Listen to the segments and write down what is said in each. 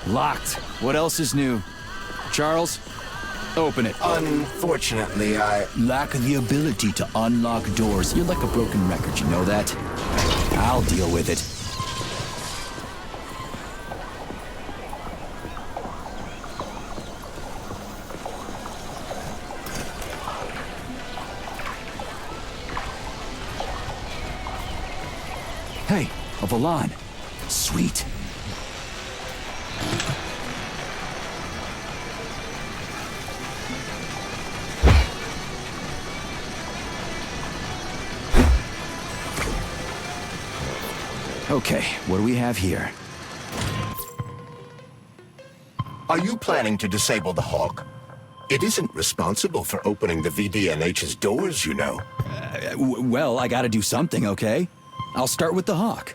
Locked. What else is new? Charles, open it. Unfortunately, I lack the ability to unlock doors. You're like a broken record, you know that? I'll deal with it. Hey, a Volan. Sweet. Okay, what do we have here? Are you planning to disable the Hawk? It isn't responsible for opening the VDNH's doors, you know. Well, I gotta do something, okay? I'll start with the Hawk.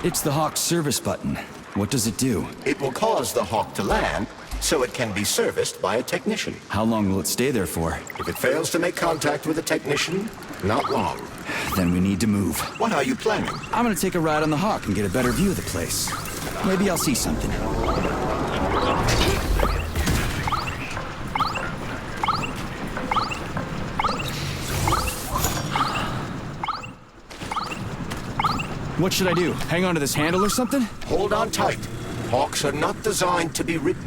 It's the Hawk's service button. What does it do? It will cause the Hawk to land, so it can be serviced by a technician. How long will it stay there for? If it fails to make contact with a technician, not long. Then we need to move. What are you planning? I'm gonna take a ride on the Hawk and get a better view of the place. Maybe I'll see something. What should I do? Hang on to this handle or something? Hold on tight. Hawks are not designed to be ridden.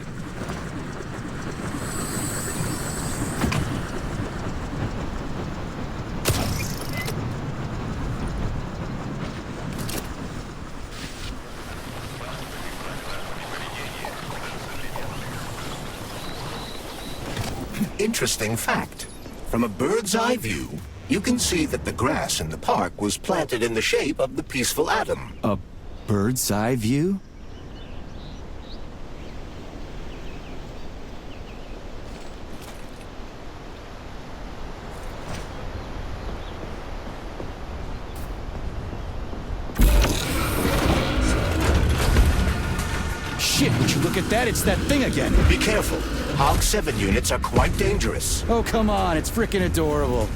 Interesting fact. From a bird's eye view, you can see that the grass in the park was planted in the shape of the peaceful atom. A bird's eye view? Shit, would you look at that? It's that thing again. Be careful. Hawk 7 units are quite dangerous. Oh, come on. It's frickin' adorable.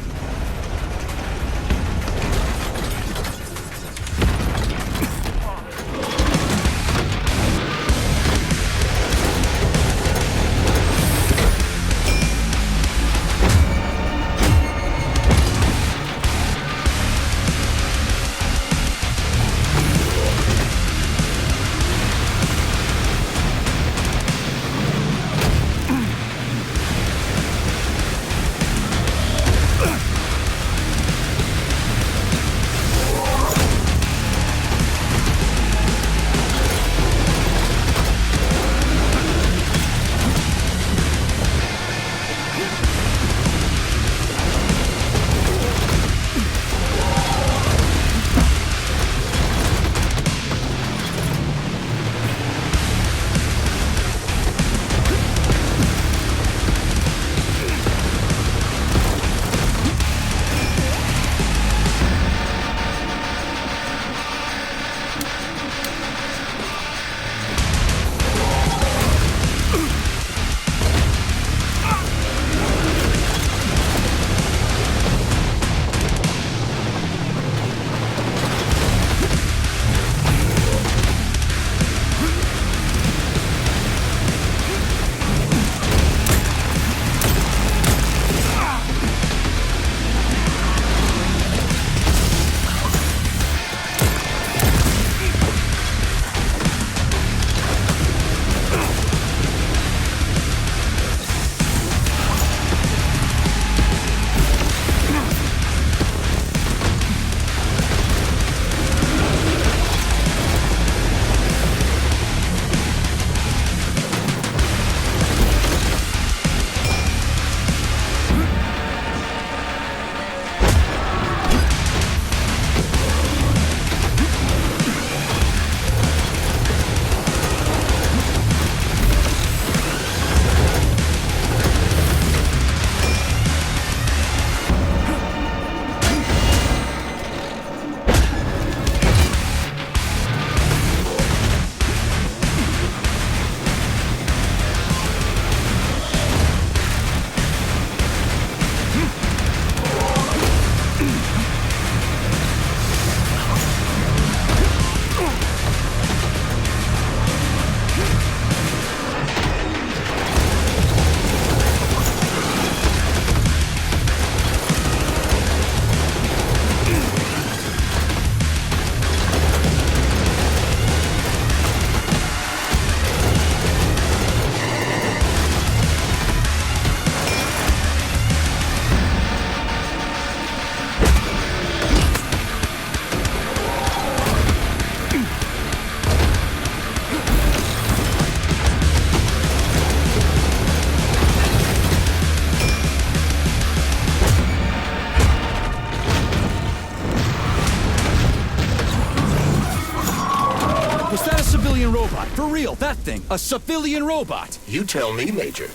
robot. For real, that thing. A civilian robot. You tell me, Major.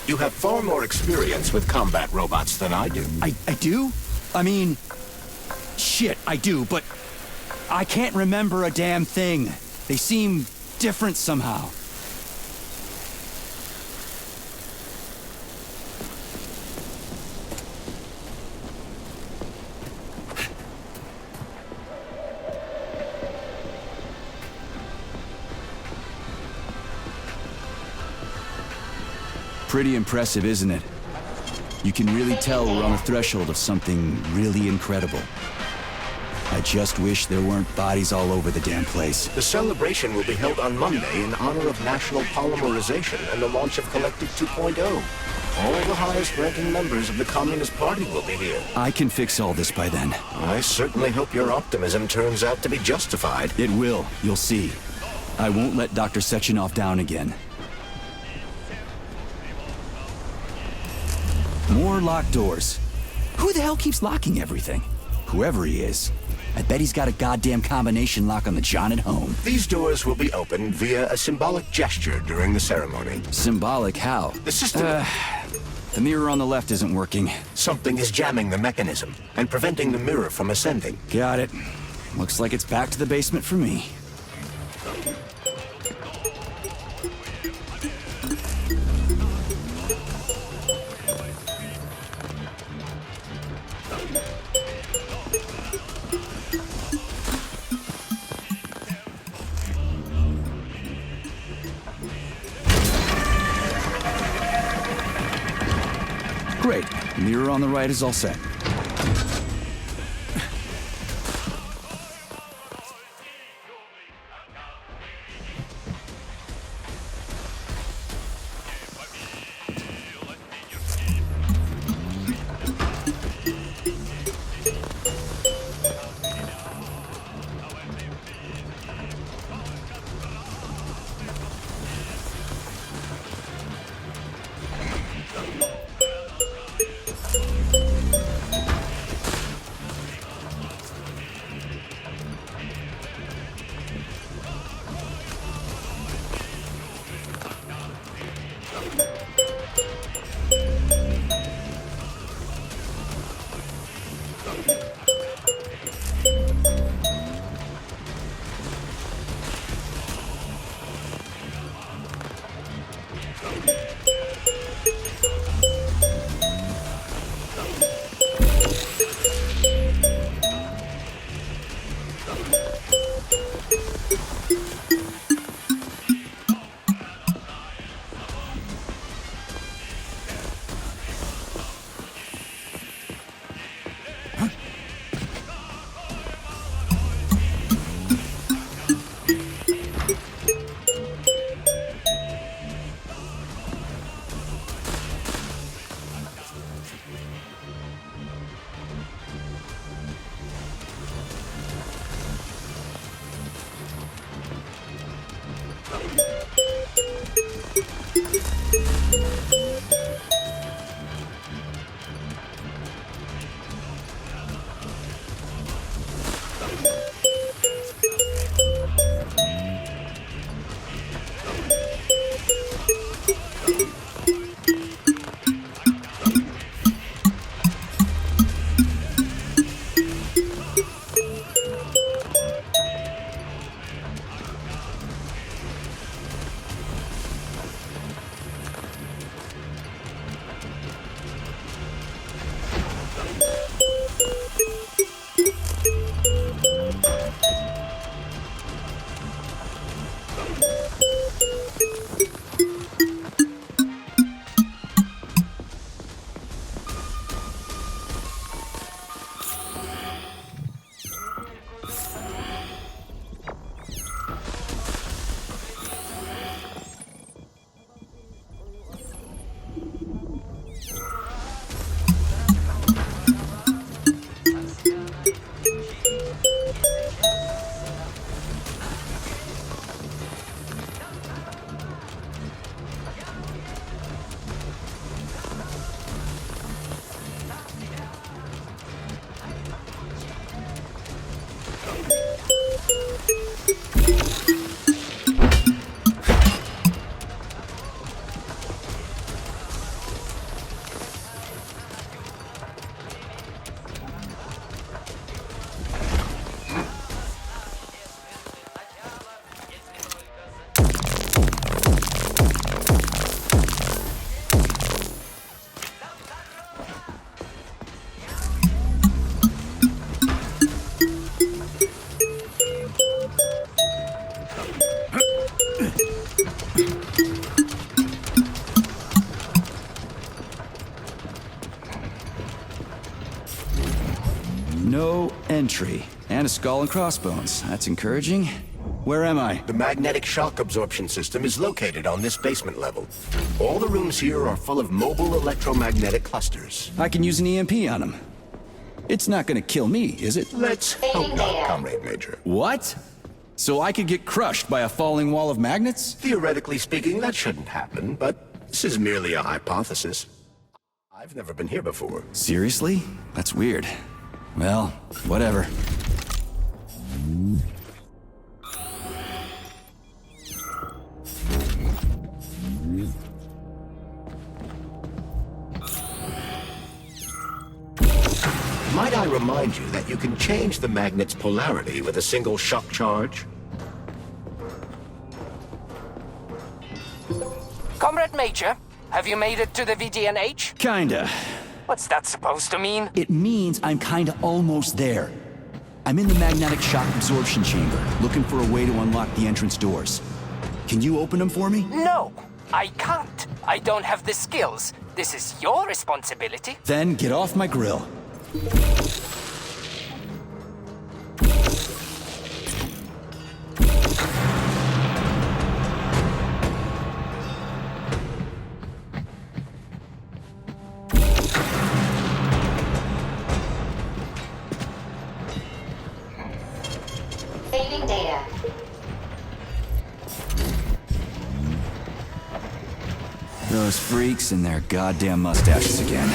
You have far more experience with combat robots than I do. I do? I mean... Shit, I do, but... I can't remember a damn thing. They seem different somehow. Pretty impressive, isn't it? You can really tell we're on the threshold of something really incredible. I just wish there weren't bodies all over the damn place. The celebration will be held on Monday in honor of National Polymerization and the launch of Collective 2.0. All the highest-ranking members of the Communist Party will be here. I can fix all this by then. I certainly hope your optimism turns out to be justified. It will, you'll see. I won't let Dr. Sechenov down again. More locked doors. Who the hell keeps locking everything? Whoever he is. I bet he's got a goddamn combination lock on the John at home. These doors will be opened via a symbolic gesture during the ceremony. Symbolic how? The system... The mirror on the left isn't working. Something is jamming the mechanism and preventing the mirror from ascending. Got it. Looks like it's back to the basement for me. Great. Mirror on the right is all set. No entry. And a skull and crossbones. That's encouraging. Where am I? The magnetic shock absorption system is located on this basement level. All the rooms here are full of mobile electromagnetic clusters. I can use an EMP on them. It's not gonna kill me, is it? Let's hope not, Comrade Major. What? So I could get crushed by a falling wall of magnets? Theoretically speaking, that shouldn't happen, but this is merely a hypothesis. I've never been here before. Seriously? That's weird. Well, whatever. Might I remind you that you can change the magnet's polarity with a single shock charge? Comrade Major, have you made it to the VDNH? Kinda. What's that supposed to mean? It means I'm kinda almost there. I'm in the magnetic shock absorption chamber, looking for a way to unlock the entrance doors. Can you open them for me? No, I can't. I don't have the skills. This is your responsibility. Then get off my grill. Saving data. Those freaks and their goddamn mustaches again.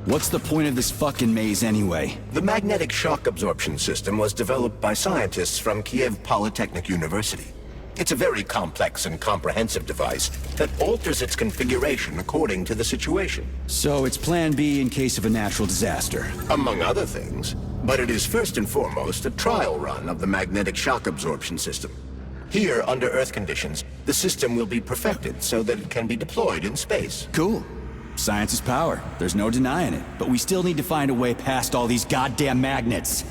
What's the point of this fucking maze anyway? The magnetic shock absorption system was developed by scientists from Kiev Polytechnic University. It's a very complex and comprehensive device that alters its configuration according to the situation. So it's plan B in case of a natural disaster. Among other things. But it is first and foremost a trial run of the magnetic shock absorption system. Here, under Earth conditions, the system will be perfected so that it can be deployed in space. Cool. Science is power. There's no denying it. But we still need to find a way past all these goddamn magnets.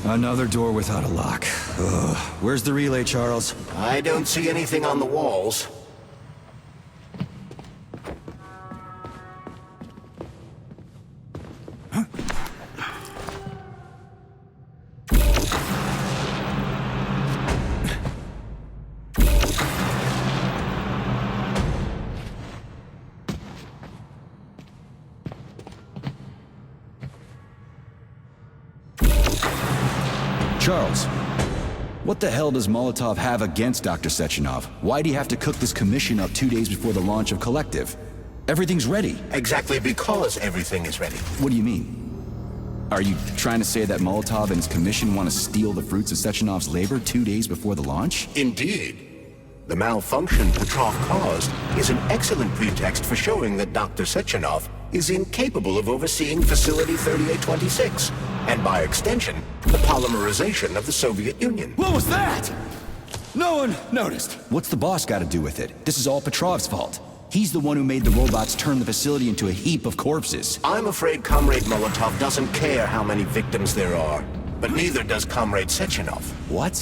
Another door without a lock. Ugh. Where's the relay, Charles? I don't see anything on the walls. Charles, what the hell does Molotov have against Dr. Sechenov? Why'd he have to cook this commission up 2 days before the launch of Collective? Everything's ready. Exactly because everything is ready. What do you mean? Are you trying to say that Molotov and his commission want to steal the fruits of Sechenov's labor 2 days before the launch? Indeed. The malfunction Petrov caused is an excellent pretext for showing that Dr. Sechenov is incapable of overseeing Facility 3826, and by extension, the polymerization of the Soviet Union. What was that? No one noticed. What's the boss got to do with it? This is all Petrov's fault. He's the one who made the robots turn the facility into a heap of corpses. I'm afraid Comrade Molotov doesn't care how many victims there are, but neither does Comrade Sechenov. What?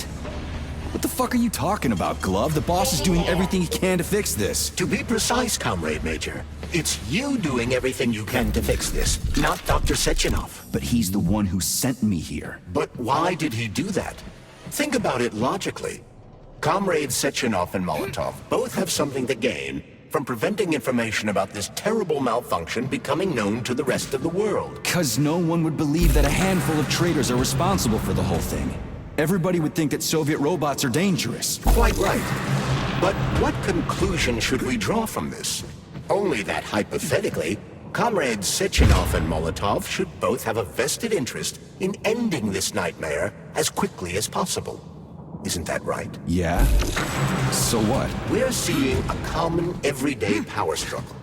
What the fuck are you talking about, Glove? The boss is doing everything he can to fix this. To be precise, Comrade Major, it's you doing everything you can to fix this, not Dr. Sechenov. But he's the one who sent me here. But why did he do that? Think about it logically. Comrades Sechenov and Molotov both have something to gain from preventing information about this terrible malfunction becoming known to the rest of the world. 'Cause no one would believe that a handful of traitors are responsible for the whole thing. Everybody would think that Soviet robots are dangerous. Quite right. But what conclusion should we draw from this? Only that hypothetically, Comrades Sechenov and Molotov should both have a vested interest in ending this nightmare as quickly as possible. Isn't that right? Yeah? So what? We're seeing a common, everyday power struggle.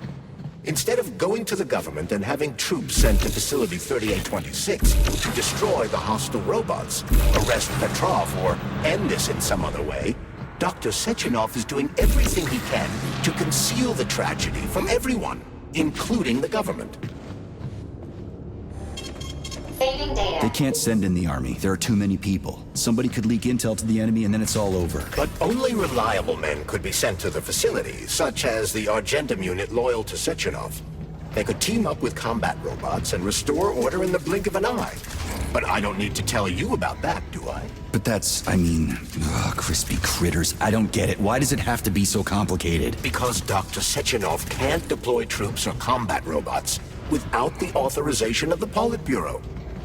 Instead of going to the government and having troops sent to Facility 3826 to destroy the hostile robots, arrest Petrov, or end this in some other way, Dr. Sechenov is doing everything he can to conceal the tragedy from everyone, including the government. Saving data. They can't send in the army. There are too many people. Somebody could leak intel to the enemy and then it's all over. But only reliable men could be sent to the facility, such as the Argentum unit loyal to Sechenov. They could team up with combat robots and restore order in the blink of an eye. But I don't need to tell you about that, do I? But that's, crispy critters. I don't get it. Why does it have to be so complicated? Because Dr. Sechenov can't deploy troops or combat robots without the authorization of the Politburo.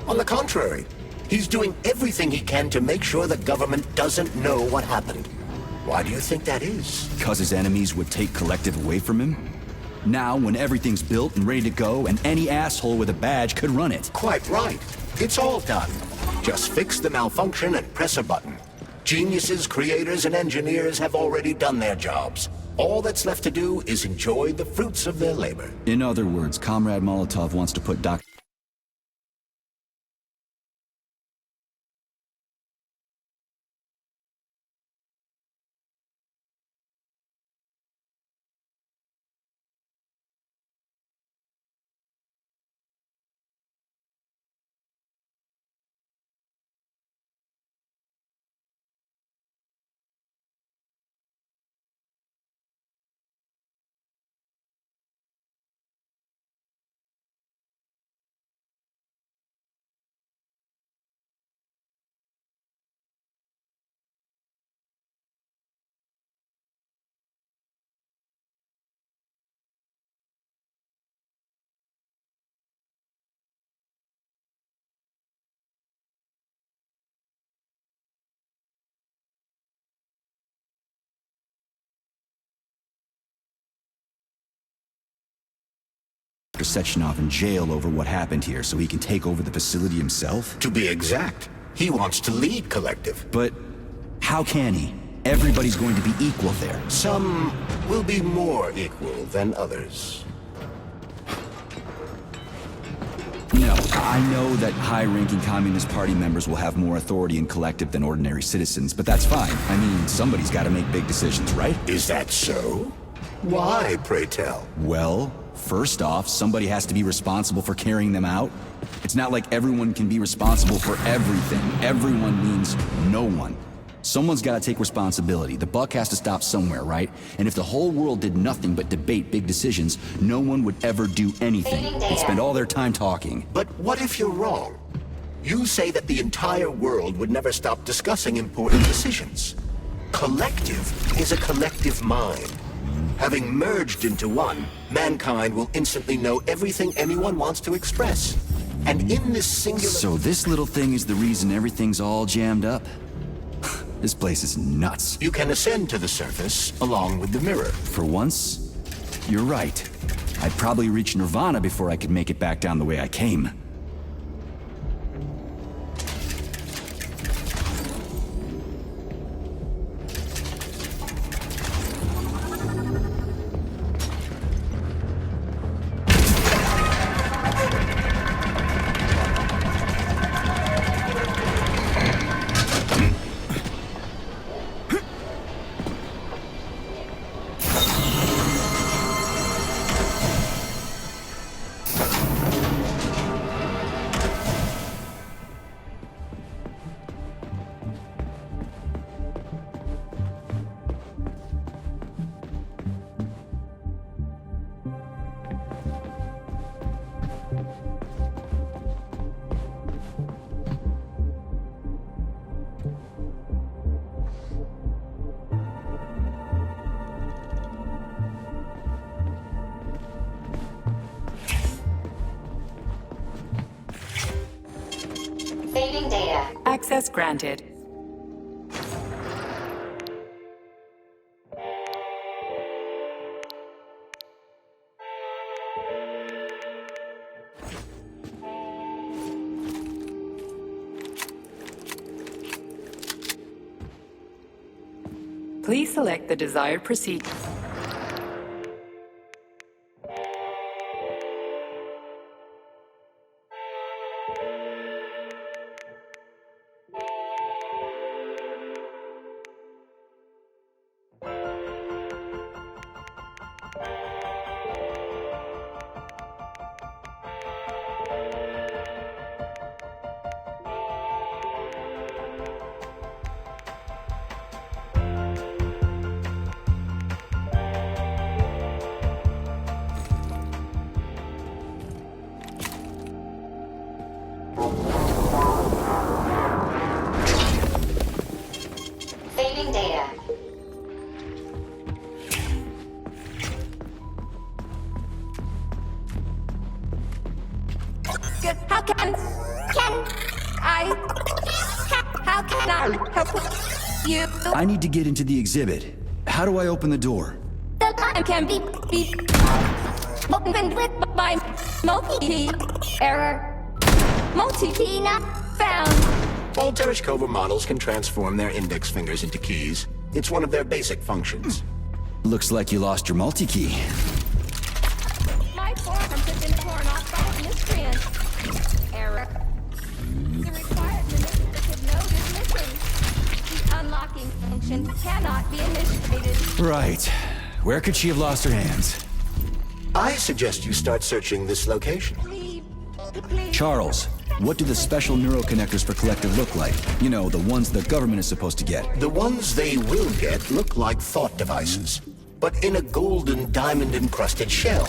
On the contrary, he's doing everything he can to make sure the government doesn't know what happened. Why do you think that is? 'Cause his enemies would take Collective away from him? Now, when everything's built and ready to go, and any asshole with a badge could run it. Quite right. It's all done. Just fix the malfunction and press a button. Geniuses, creators, and engineers have already done their jobs. All that's left to do is enjoy the fruits of their labor. In other words, Comrade Molotov wants to put Dr. Sechenov in jail over what happened here so he can take over the facility himself? To be exact, he wants to lead Collective. But how can he? Everybody's going to be equal there. Some will be more equal than others. No, I know that high-ranking Communist Party members will have more authority in Collective than ordinary citizens, but that's fine. I mean, somebody's got to make big decisions, right? Is that so? Why, pray tell? Well, first off, somebody has to be responsible for carrying them out. It's not like everyone can be responsible for everything. Everyone means no one. Someone's got to take responsibility. The buck has to stop somewhere, right? And if the whole world did nothing but debate big decisions, no one would ever do anything. They'd spend all their time talking. But what if you're wrong? You say that the entire world would never stop discussing important decisions. Collective is a collective mind. Having merged into one, mankind will instantly know everything anyone wants to express. And in this singular... So this little thing is the reason everything's all jammed up? This place is nuts. You can ascend to the surface along with the mirror. For once, you're right. I'd probably reach Nirvana before I could make it back down the way I came. Saving data. Access granted. Please select the desired procedure. Saving data. How can I help you? I need to get into the exhibit. How do I open the door? The line can be opened with my multi-key error. Multi-key not found. All Tereshkova models can transform their index fingers into keys. It's one of their basic functions. Looks like you lost your multi-key. My forearms have been torn off by a miscreant. Error. The required manipulative node is missing. The unlocking function cannot be initiated. Right. Where could she have lost her hands? I suggest you start searching this location. Please. Charles, what do the special neuroconnectors for Collective look like? You know, the ones the government is supposed to get. The ones they will get look like thought devices, but in a golden diamond-encrusted shell.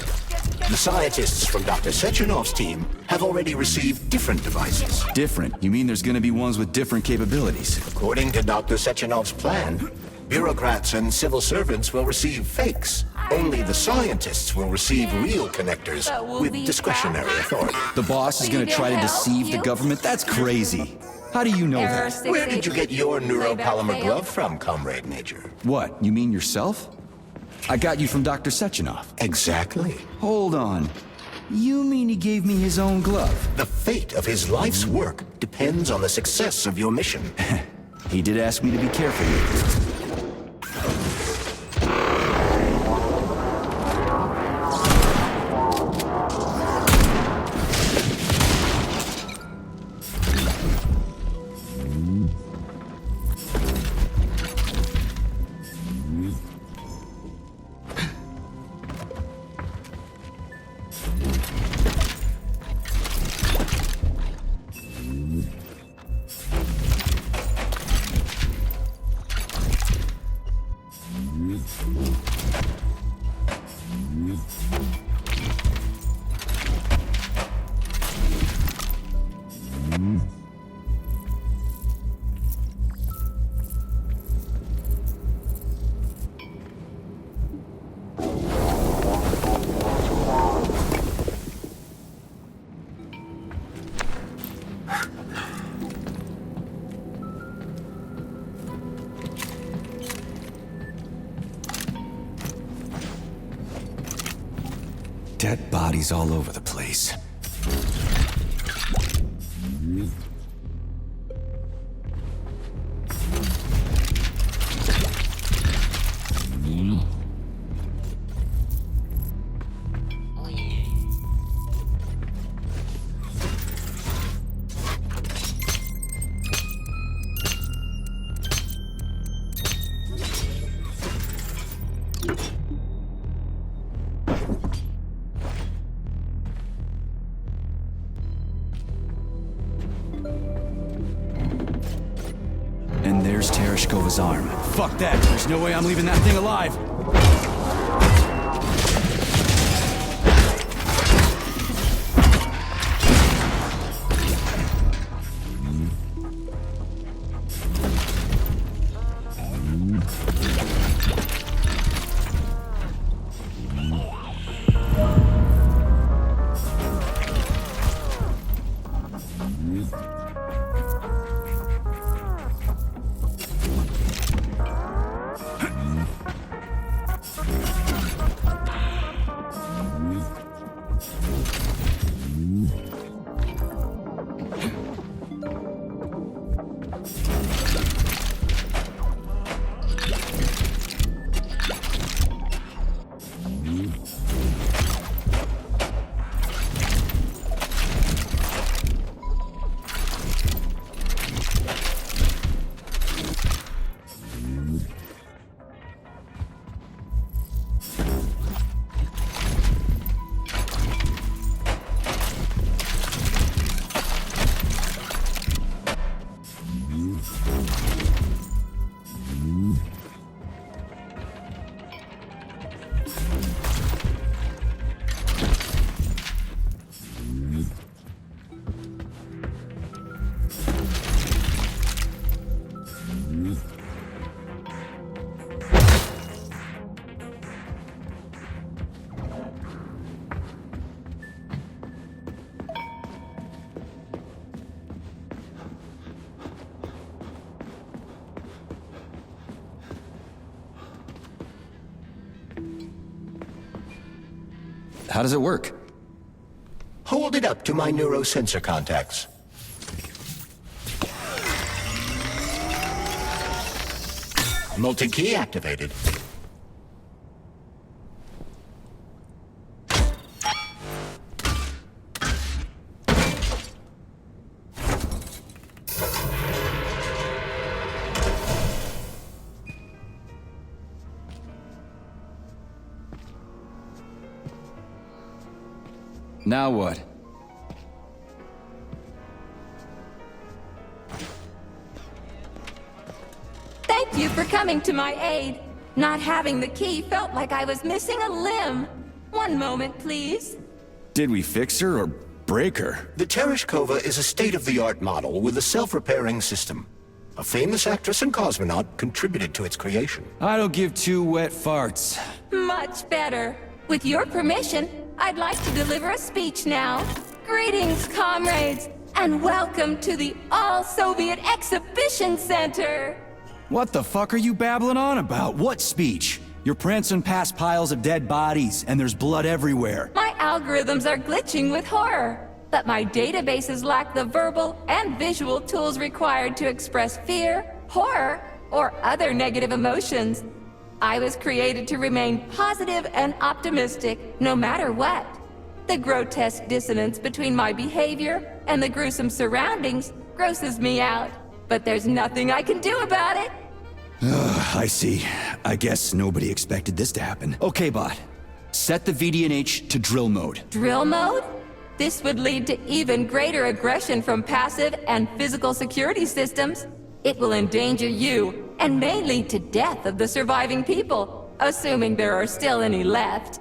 The scientists from Dr. Sechenov's team have already received different devices. Different? You mean there's gonna be ones with different capabilities? According to Dr. Sechenov's plan, bureaucrats and civil servants will receive fakes. Only the scientists will receive real connectors with discretionary authority. The boss is gonna try to deceive the government? That's crazy. How do you know Error that? Where did you get your neuropolymer glove from, Comrade Major? What, you mean yourself? I got you from Dr. Sechenov. Exactly. Hold on. You mean he gave me his own glove? The fate of his life's work depends on the success of your mission. He did ask me to be careful with you. Dead bodies all over the place. And there's Tereshkova's arm. Fuck that! There's no way I'm leaving that thing alive! How does it work? Hold it up to my neurosensor contacts. Multi-key activated. Now what? Thank you for coming to my aid. Not having the key felt like I was missing a limb. One moment, please. Did we fix her or break her? The Tereshkova is a state-of-the-art model with a self-repairing system. A famous actress and cosmonaut contributed to its creation. I don't give two wet farts. Much better. With your permission, I'd like to deliver a speech now. Greetings, comrades, and welcome to the All-Soviet Exhibition Center. What the fuck are you babbling on about? What speech? You're prancing past piles of dead bodies, and there's blood everywhere. My algorithms are glitching with horror, but my databases lack the verbal and visual tools required to express fear, horror, or other negative emotions. I was created to remain positive and optimistic, no matter what. The grotesque dissonance between my behavior and the gruesome surroundings grosses me out, but there's nothing I can do about it. I see. I guess nobody expected this to happen. Okay, bot. Set the VDNH to drill mode. Drill mode? This would lead to even greater aggression from passive and physical security systems. It will endanger you, and may lead to death of the surviving people, assuming there are still any left.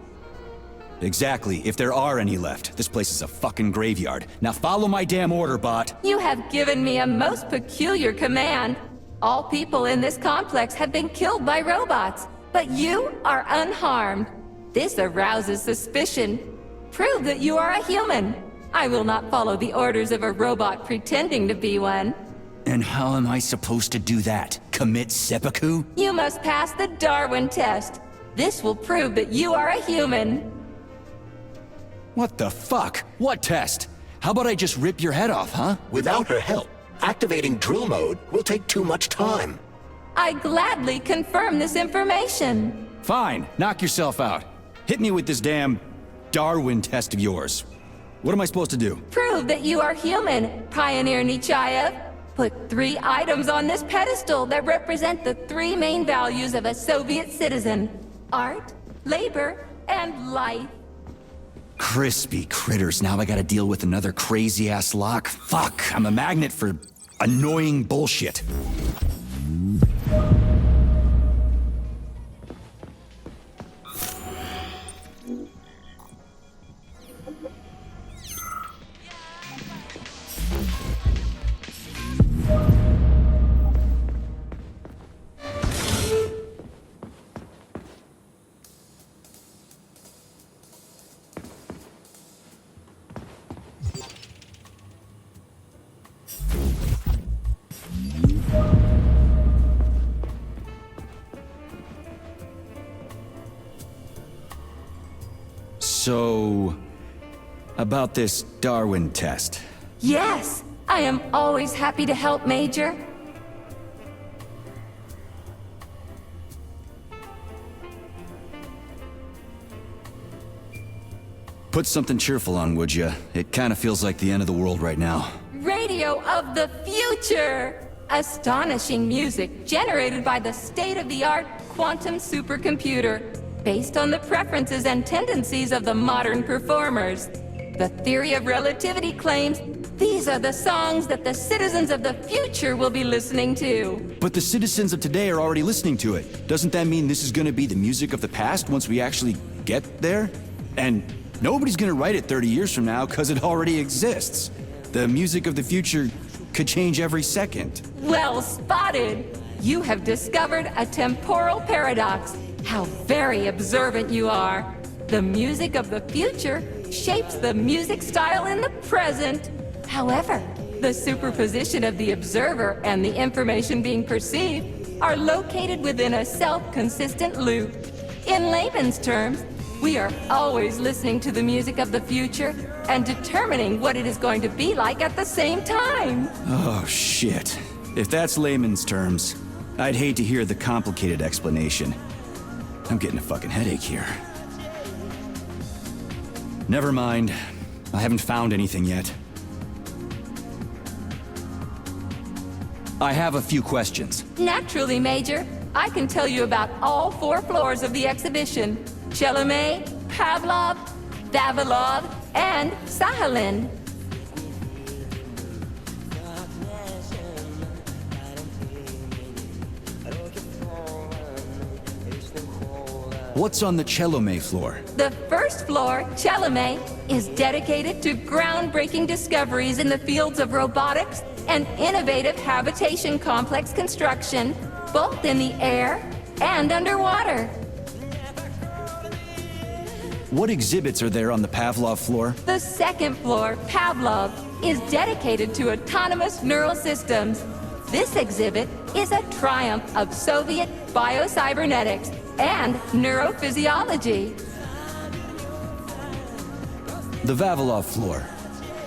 Exactly, if there are any left. This place is a fucking graveyard. Now follow my damn order, bot. You have given me a most peculiar command. All people in this complex have been killed by robots, but you are unharmed. This arouses suspicion. Prove that you are a human. I will not follow the orders of a robot pretending to be one. And how am I supposed to do that? Commit seppuku? You must pass the Darwin test. This will prove that you are a human. What the fuck? What test? How about I just rip your head off, huh? Without her help, activating drill mode will take too much time. I gladly confirm this information. Fine, knock yourself out. Hit me with this damn Darwin test of yours. What am I supposed to do? Prove that you are human, Pioneer Nechayev. Put 3 items on this pedestal that represent the 3 main values of a Soviet citizen: art, labor, and life. Crispy critters, now I gotta deal with another crazy-ass lock. Fuck, I'm a magnet for annoying bullshit. So, about this Darwin test. Yes, I am always happy to help, Major. Put something cheerful on, would ya? It kinda feels like the end of the world right now. Radio of the future! Astonishing music generated by the state-of-the-art quantum supercomputer, based on the preferences and tendencies of the modern performers. The theory of relativity claims these are the songs that the citizens of the future will be listening to. But the citizens of today are already listening to it. Doesn't that mean this is gonna be the music of the past once we actually get there? And nobody's gonna write it 30 years from now, 'cause it already exists. The music of the future could change every second. Well spotted! You have discovered a temporal paradox. How very observant you are. The music of the future shapes the music style in the present. However, the superposition of the observer and the information being perceived are located within a self-consistent loop. In layman's terms, We are always listening to the music of the future and determining what it is going to be like at the same time. Oh, shit. If that's layman's terms, I'd hate to hear the complicated explanation. I'm getting a fucking headache here. Never mind. I haven't found anything yet. I have a few questions. Naturally, Major. I can tell you about all 4 floors of the exhibition. Chelomey, Pavlov, Vavilov, and Sahalin. What's on the Chelomey floor? The first floor, Chelomey, is dedicated to groundbreaking discoveries in the fields of robotics and innovative habitation complex construction, both in the air and underwater. What exhibits are there on the Pavlov floor? The second floor, Pavlov, is dedicated to autonomous neural systems. This exhibit is a triumph of Soviet biocybernetics and neurophysiology. The Vavilov floor.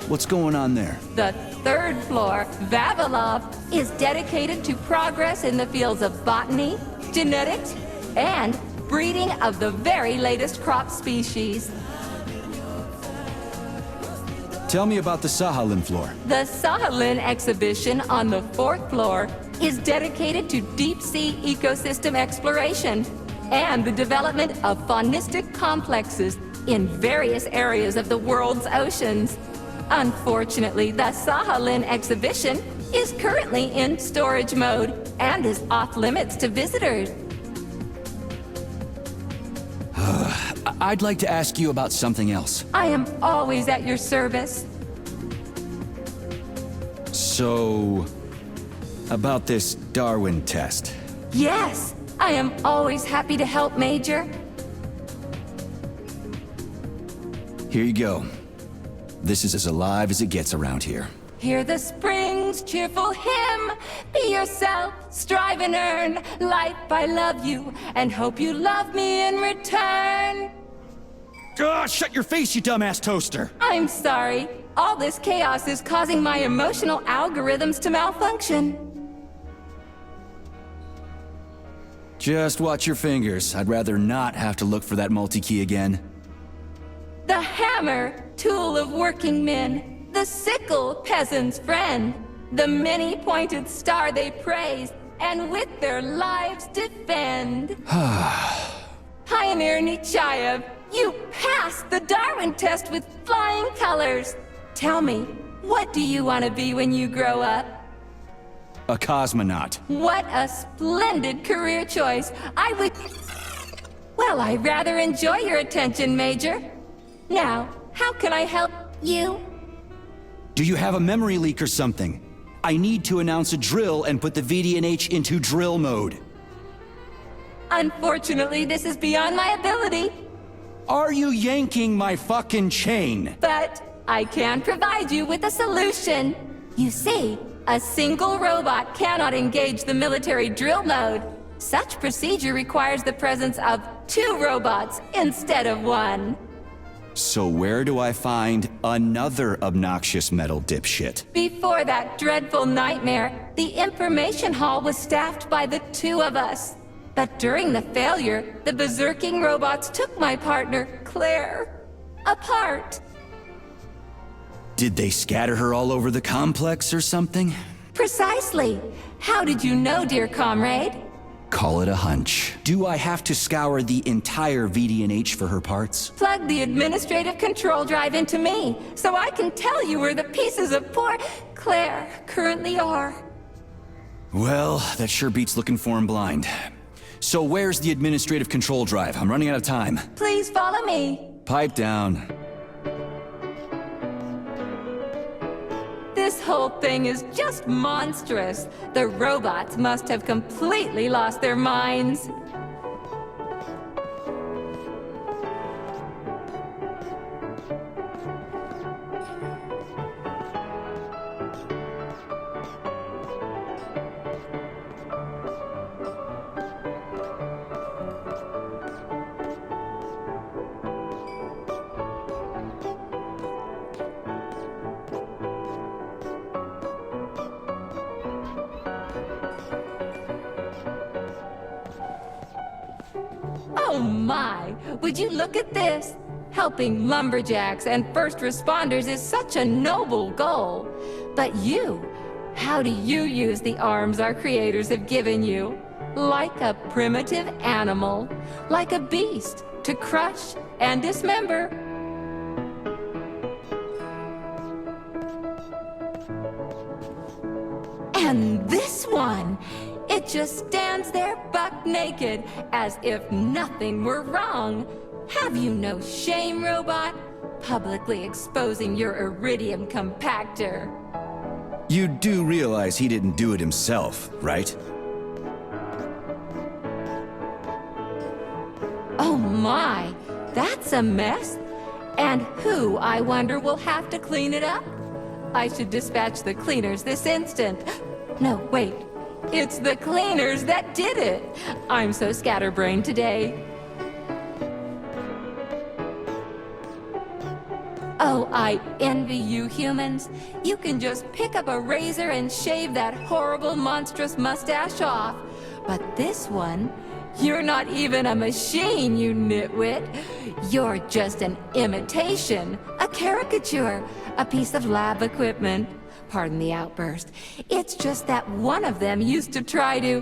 What's going on there? The third floor, Vavilov, is dedicated to progress in the fields of botany, genetics, and breeding of the very latest crop species. Tell me about the Sahalin floor. The Sahalin exhibition on the 4th floor is dedicated to deep-sea ecosystem exploration and the development of faunistic complexes in various areas of the world's oceans. Unfortunately, the Sahalin exhibition is currently in storage mode and is off-limits to visitors. I'd like to ask you about something else. I am always at your service. So, about this Darwin test. Yes, I am always happy to help, Major. Here you go. This is as alive as it gets around here. Hear the spring's cheerful hymn. Be yourself, strive and earn. Life, I love you, and hope you love me in return. Shut your face, you dumbass toaster! I'm sorry. All this chaos is causing my emotional algorithms to malfunction. Just watch your fingers. I'd rather not have to look for that multi-key again. The hammer, tool of working men. The sickle, peasant's friend. The many-pointed star they praise, and with their lives defend. Pioneer Nechayev, you passed the Darwin test with flying colors. Tell me, what do you want to be when you grow up? A cosmonaut. What a splendid career choice. Well, I rather enjoy your attention, Major. Now, how can I help you? Do you have a memory leak or something? I need to announce a drill and put the VDNH into drill mode. Unfortunately, this is beyond my ability, Are you yanking my fucking chain? but I can provide you with a solution. You see, a single robot cannot engage the military drill mode. Such procedure requires the presence of 2 robots instead of 1. So where do I find another obnoxious metal dipshit? Before that dreadful nightmare, the information hall was staffed by the 2 of us. But during the failure, the berserking robots took my partner, Claire, apart. Did they scatter her all over the complex or something? Precisely. How did you know, dear comrade? Call it a hunch. Do I have to scour the entire VDNH for her parts? Plug the administrative control drive into me, so I can tell you where the pieces of poor Claire currently are. Well, that sure beats looking for him blind. So where's the administrative control drive? I'm running out of time. Please follow me. Pipe down. This whole thing is just monstrous. The robots must have completely lost their minds. Oh my, would you look at this? Helping lumberjacks and first responders is such a noble goal. But you, how do you use the arms our creators have given you? Like a primitive animal, like a beast, to crush and dismember. And this one, it just stands there buck naked, as if nothing were wrong. Have you no shame, robot? Publicly exposing your iridium compactor. You do realize he didn't do it himself, right? Oh my, that's a mess. And who, I wonder, will have to clean it up? I should dispatch the cleaners this instant. No, wait. It's the cleaners that did it. I'm so scatterbrained today. Oh, I envy you humans. You can just pick up a razor and shave that horrible, monstrous mustache off. But this one, you're not even a machine, you nitwit. You're just an imitation, a caricature, a piece of lab equipment. Pardon the outburst. It's just that one of them used to try to...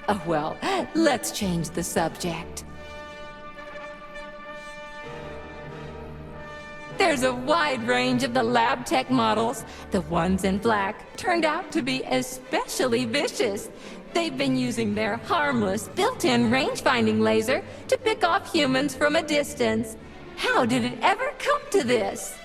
Oh, well, let's change the subject. There's a wide range of the lab tech models. The ones in black turned out to be especially vicious. They've been using their harmless, built-in range-finding laser to pick off humans from a distance. How did it ever come to this?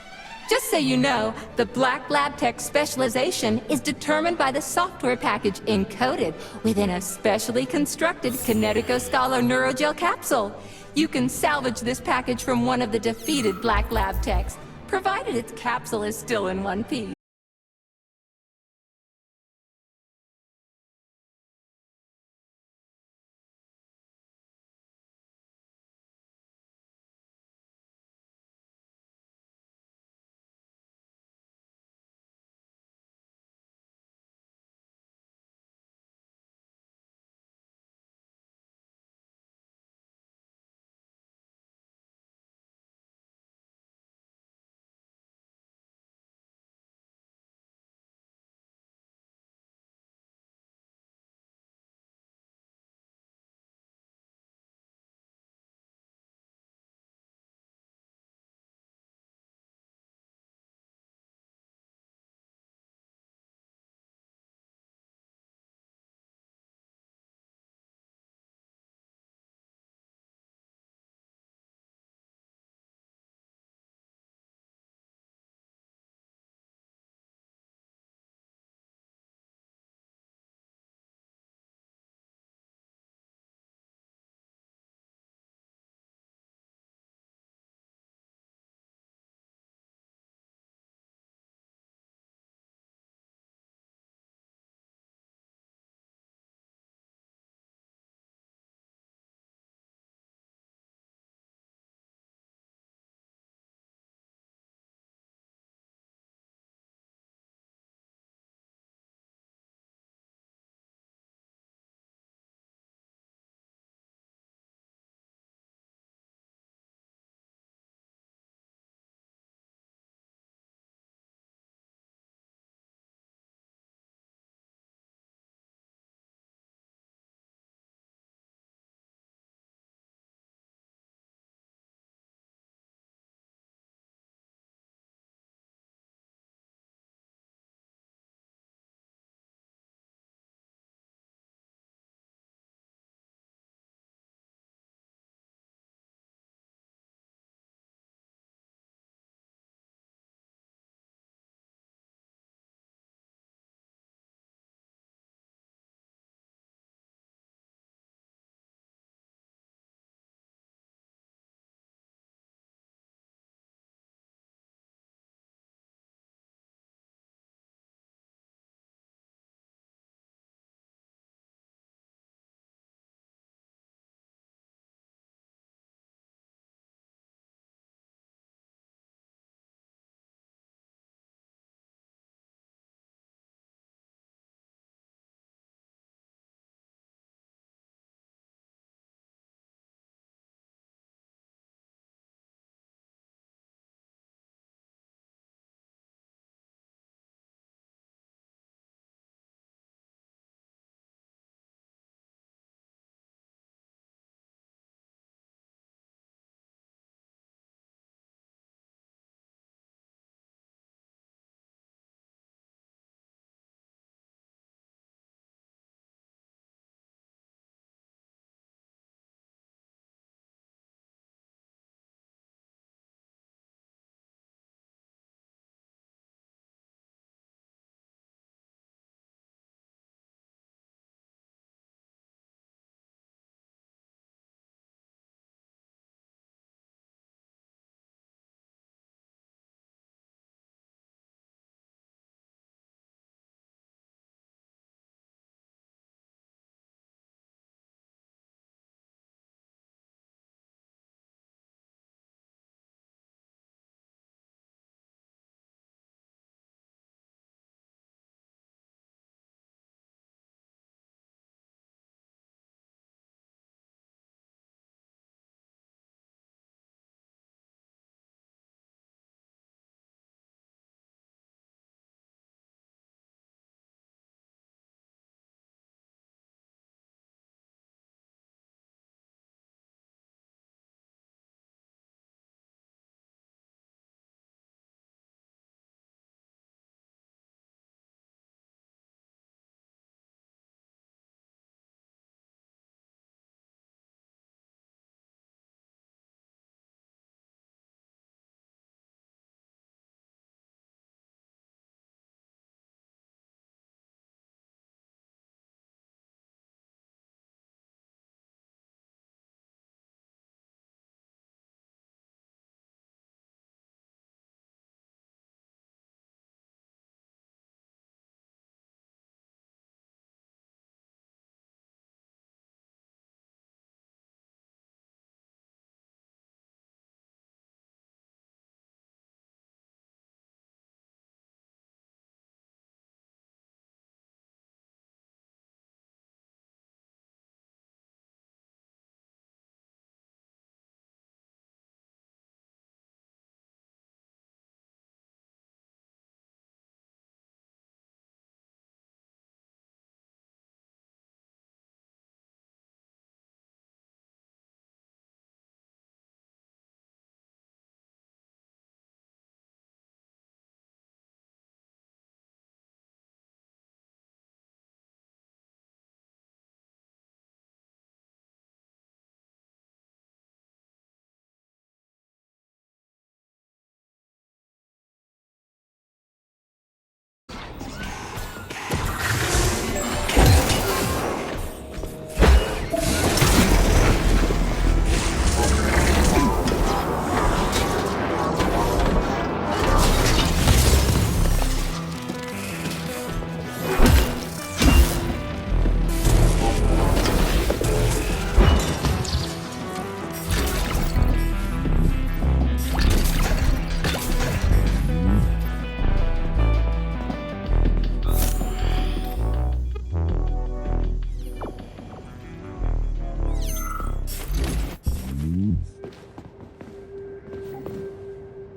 Just so you know, the Black Lab Tech specialization is determined by the software package encoded within a specially constructed Kinetico Scholar Neurogel capsule. You can salvage this package from one of the defeated Black Lab Techs, provided its capsule is still in one piece.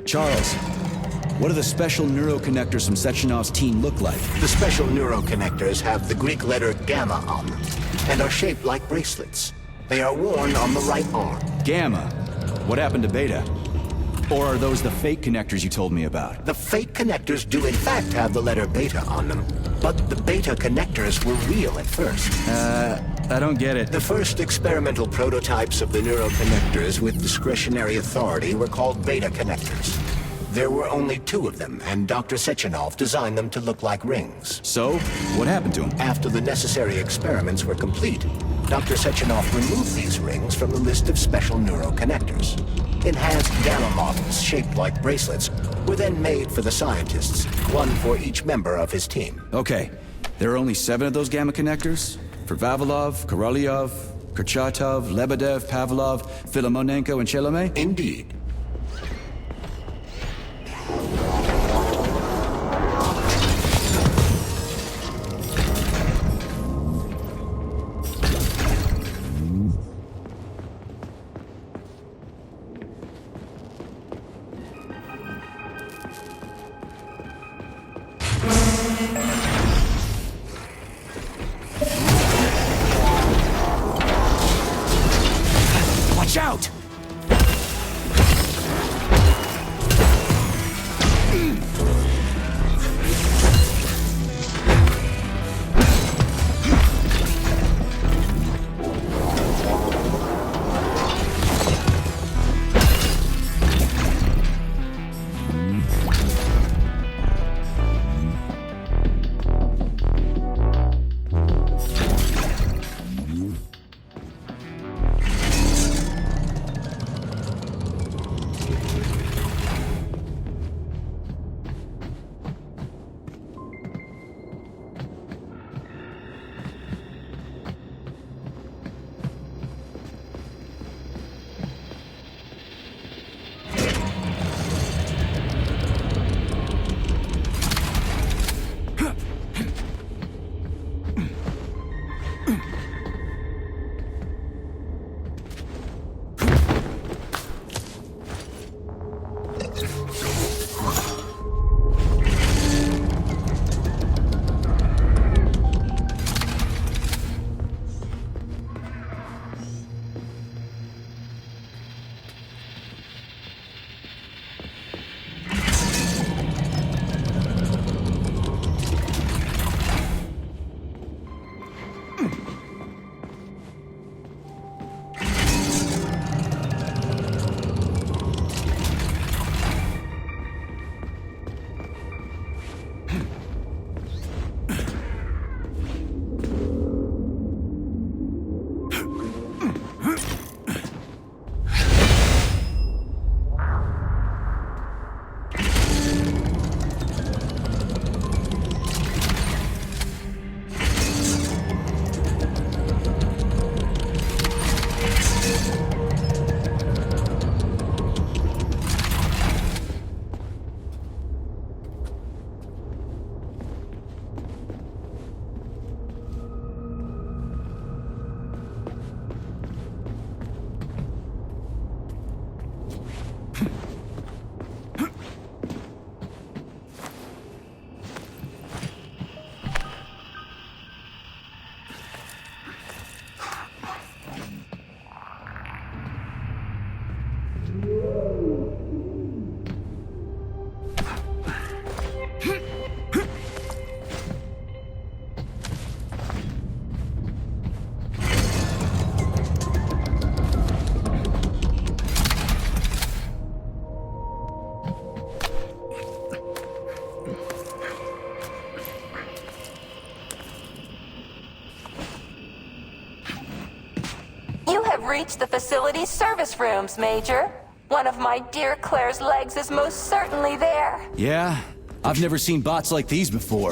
Charles, what do the special neuroconnectors from Sechenov's team look like? The special neuroconnectors have the Greek letter gamma on them and are shaped like bracelets. They are worn on the right arm. Gamma. What happened to Beta? Or are those the fake connectors you told me about? The fake connectors do in fact have the letter beta on them, but the beta connectors were real at first. I don't get it. The first experimental prototypes of the neuroconnectors with discretionary authority were called beta connectors. There were only 2 of them, and Dr. Sechenov designed them to look like rings. So, what happened to him? After the necessary experiments were complete, Dr. Sechenov removed these rings from the list of special neuroconnectors. Enhanced gamma models shaped like bracelets were then made for the scientists, one for each member of his team. Okay, there are only 7 of those gamma connectors? For Vavilov, Korolyov, Kurchatov, Lebedev, Pavlov, Filomonenko, and Chelomey? Indeed. Watch out! Reach the facility's service rooms, Major. One of my dear Claire's legs is most certainly there. Yeah? I've never seen bots like these before.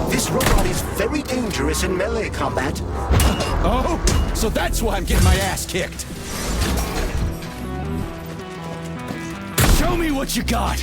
This robot is very dangerous in melee combat. Oh? So that's why I'm getting my ass kicked. Show me what you got!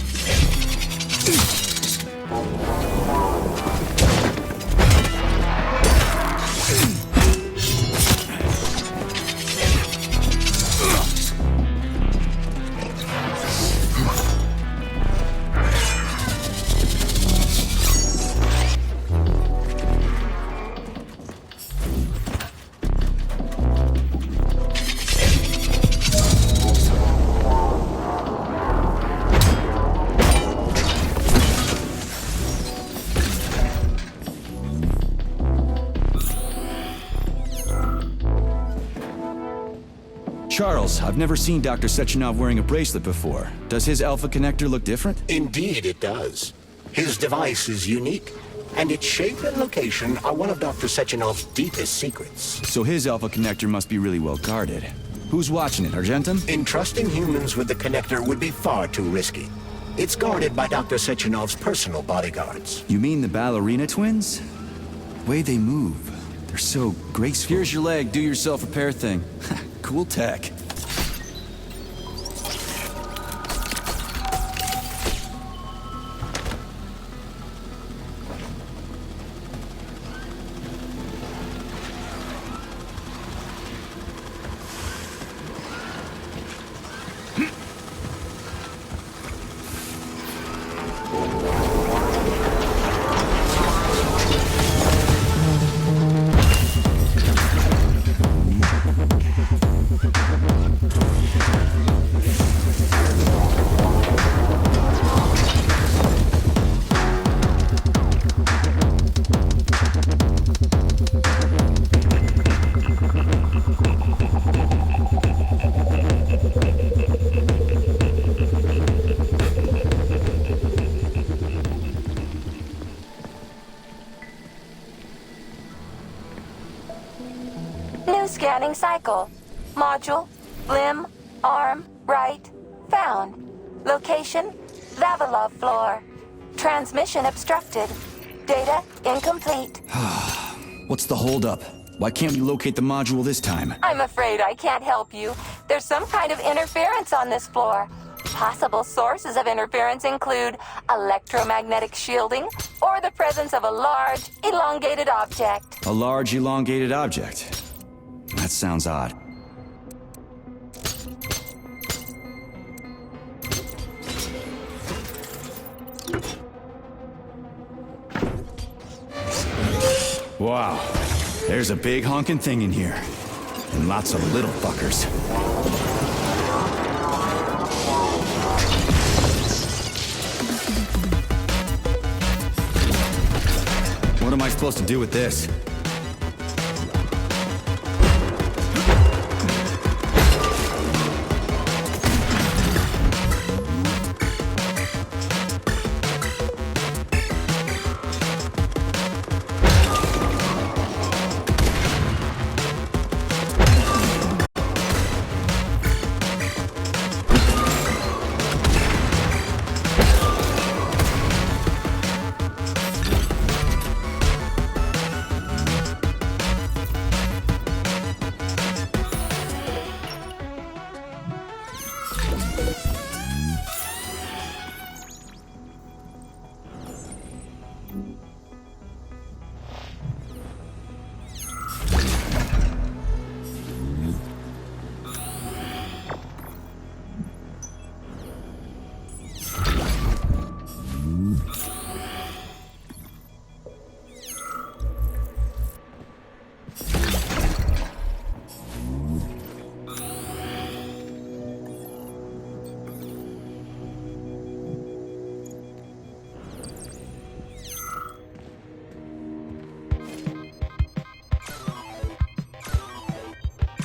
Charles, I've never seen Dr. Sechenov wearing a bracelet before. Does his alpha connector look different? Indeed it does. His device is unique, and its shape and location are one of Dr. Sechenov's deepest secrets. So his alpha connector must be really well guarded. Who's watching it, Argentum? Entrusting humans with the connector would be far too risky. It's guarded by Dr. Sechenov's personal bodyguards. You mean the ballerina twins? The way they move, they're so graceful. Here's your leg, do yourself repair thing. Cool tech. New scanning cycle. Module, limb, arm, right, found. Location, Vavilov floor. Transmission obstructed. Data incomplete. What's the holdup? Why can't we locate the module this time? I'm afraid I can't help you. There's some kind of interference on this floor. Possible sources of interference include electromagnetic shielding or the presence of a large, elongated object. A large, elongated object. That sounds odd. Wow. There's a big honking thing in here. And lots of little fuckers. What am I supposed to do with this?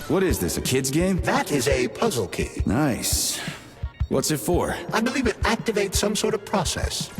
What is this, a kid's game? That is a puzzle key. Nice. What's it for? I believe it activates some sort of process.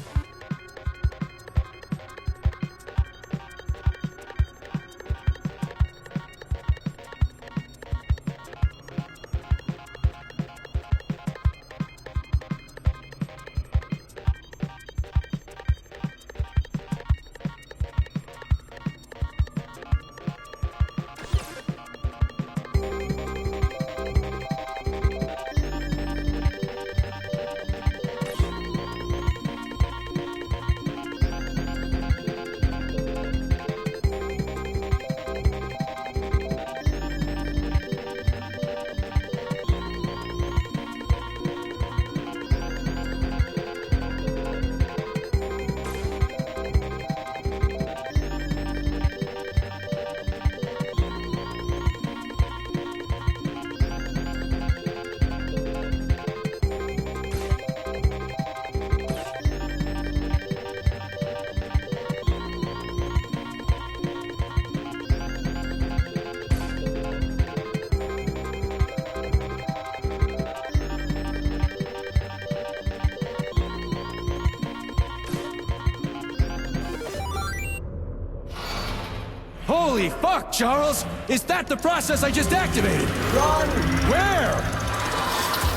Holy fuck, Charles! Is that the process I just activated? Run! Where?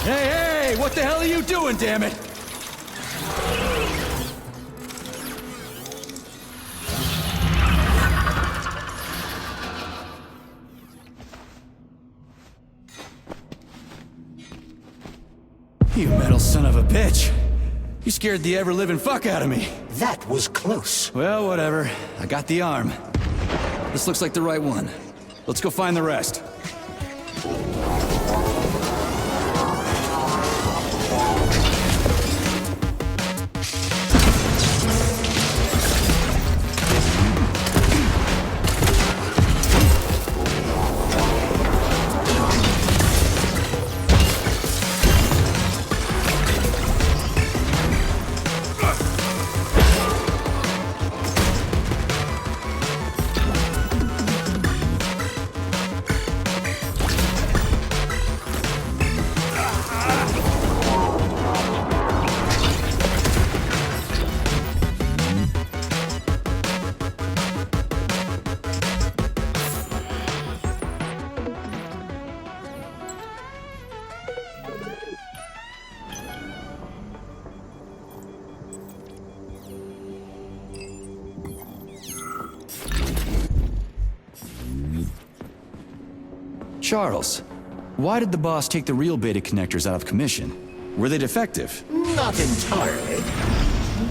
Hey, what the hell are you doing, damn it? You metal son of a bitch. You scared the ever-living fuck out of me. That was close. Well, whatever. I got the arm. This looks like the right one. Let's go find the rest. Charles, why did the boss take the real beta connectors out of commission? Were they defective? Not entirely.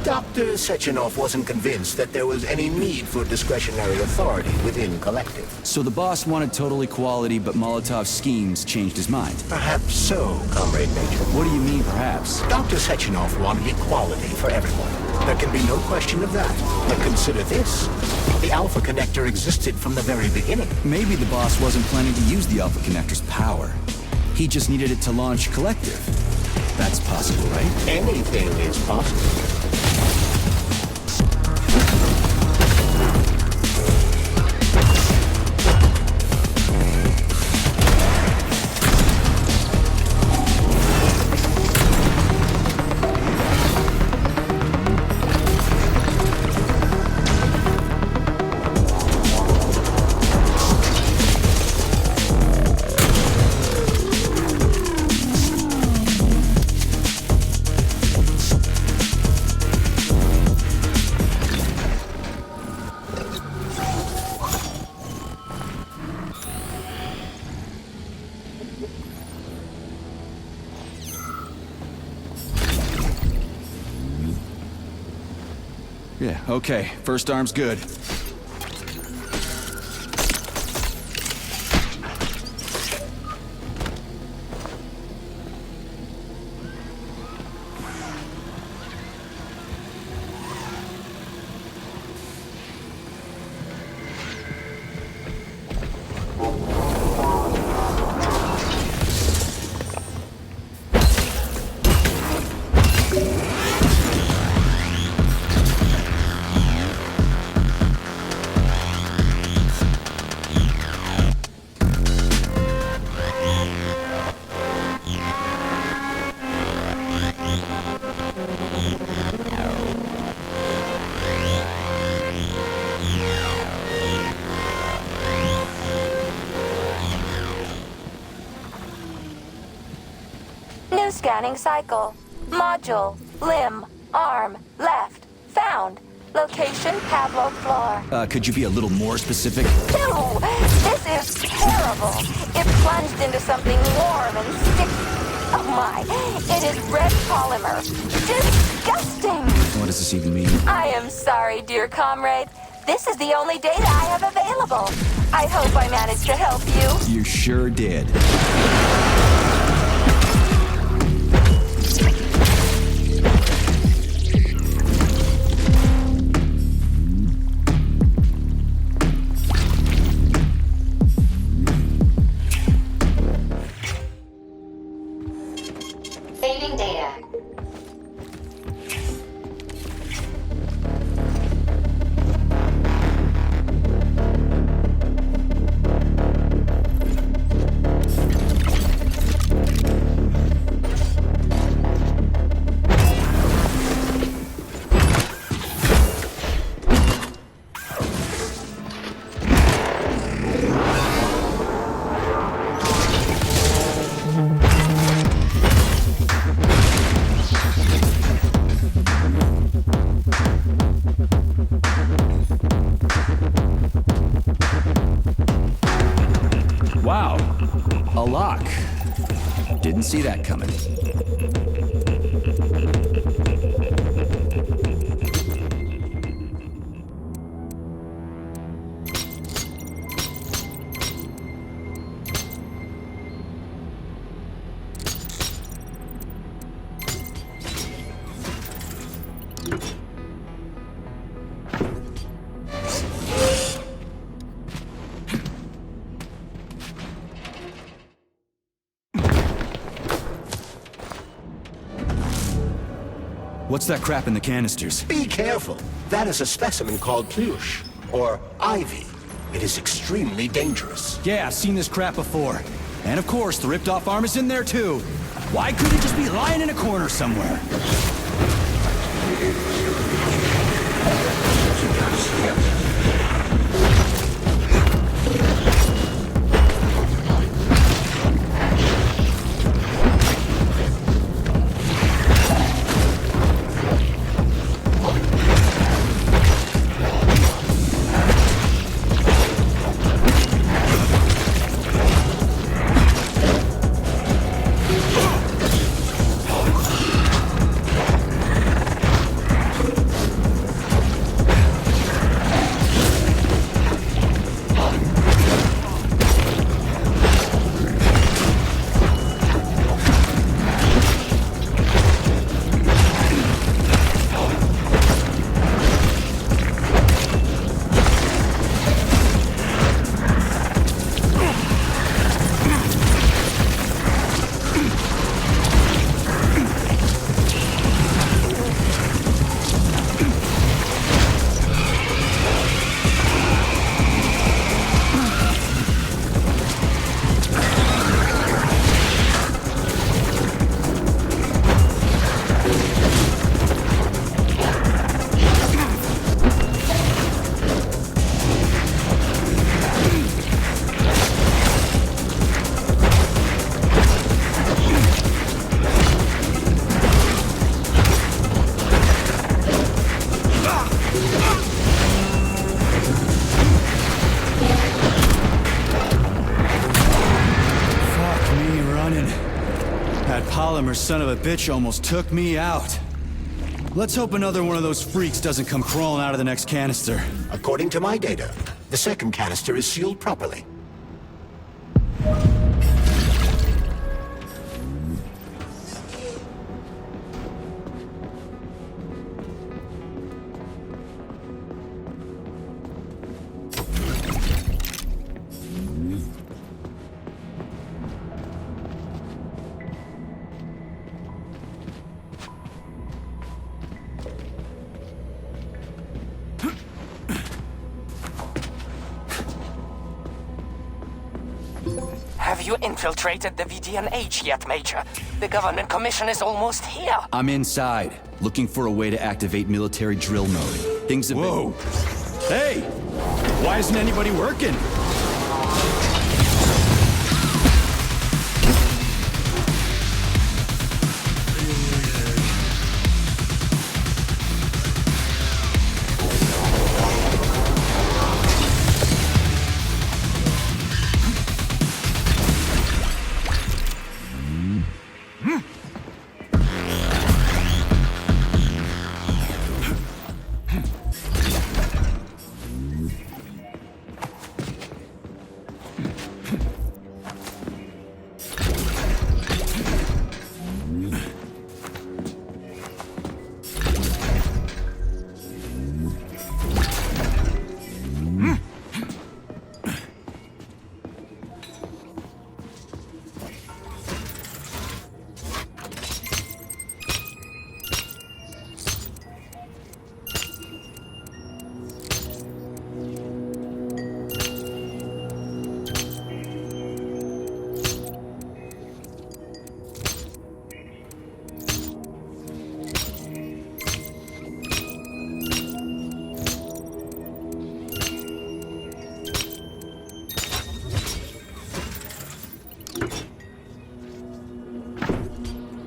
Dr. Sechenov wasn't convinced that there was any need for discretionary authority within Collective. So the boss wanted total equality, but Molotov's schemes changed his mind. Perhaps so, Comrade Major. What do you mean, perhaps? Dr. Sechenov wanted equality for everyone. There can be no question of that. But consider this. The Alpha Connector existed from the very beginning. Maybe the boss wasn't planning to use the Alpha Connector's power. He just needed it to launch Collective. That's possible, right? Anything is possible. Yeah, okay. First arm's good. New scanning cycle. Module. Limb. Arm. Left. Found. Location Pavlov floor. Could you be a little more specific? No! This is terrible. It plunged into something warm and sticky. Oh my. It is red polymer. Disgusting! What does this even mean? I am sorry, dear comrade. This is the only data I have available. I hope I managed to help you. You sure did. Saving data. Didn't see that coming. What's that crap in the canisters? Be careful. That is a specimen called pluche, or ivy. It is extremely dangerous. Yeah, I've seen this crap before. And of course, the ripped-off arm is in there too. Why couldn't it just be lying in a corner somewhere? Son of a bitch almost took me out. Let's hope another one of those freaks doesn't come crawling out of the next canister. According to my data, the second canister is sealed properly. Have you infiltrated the VDNH yet, Major? The government commission is almost here. I'm inside, looking for a way to activate military drill mode. Things have been... Hey! Why isn't anybody working?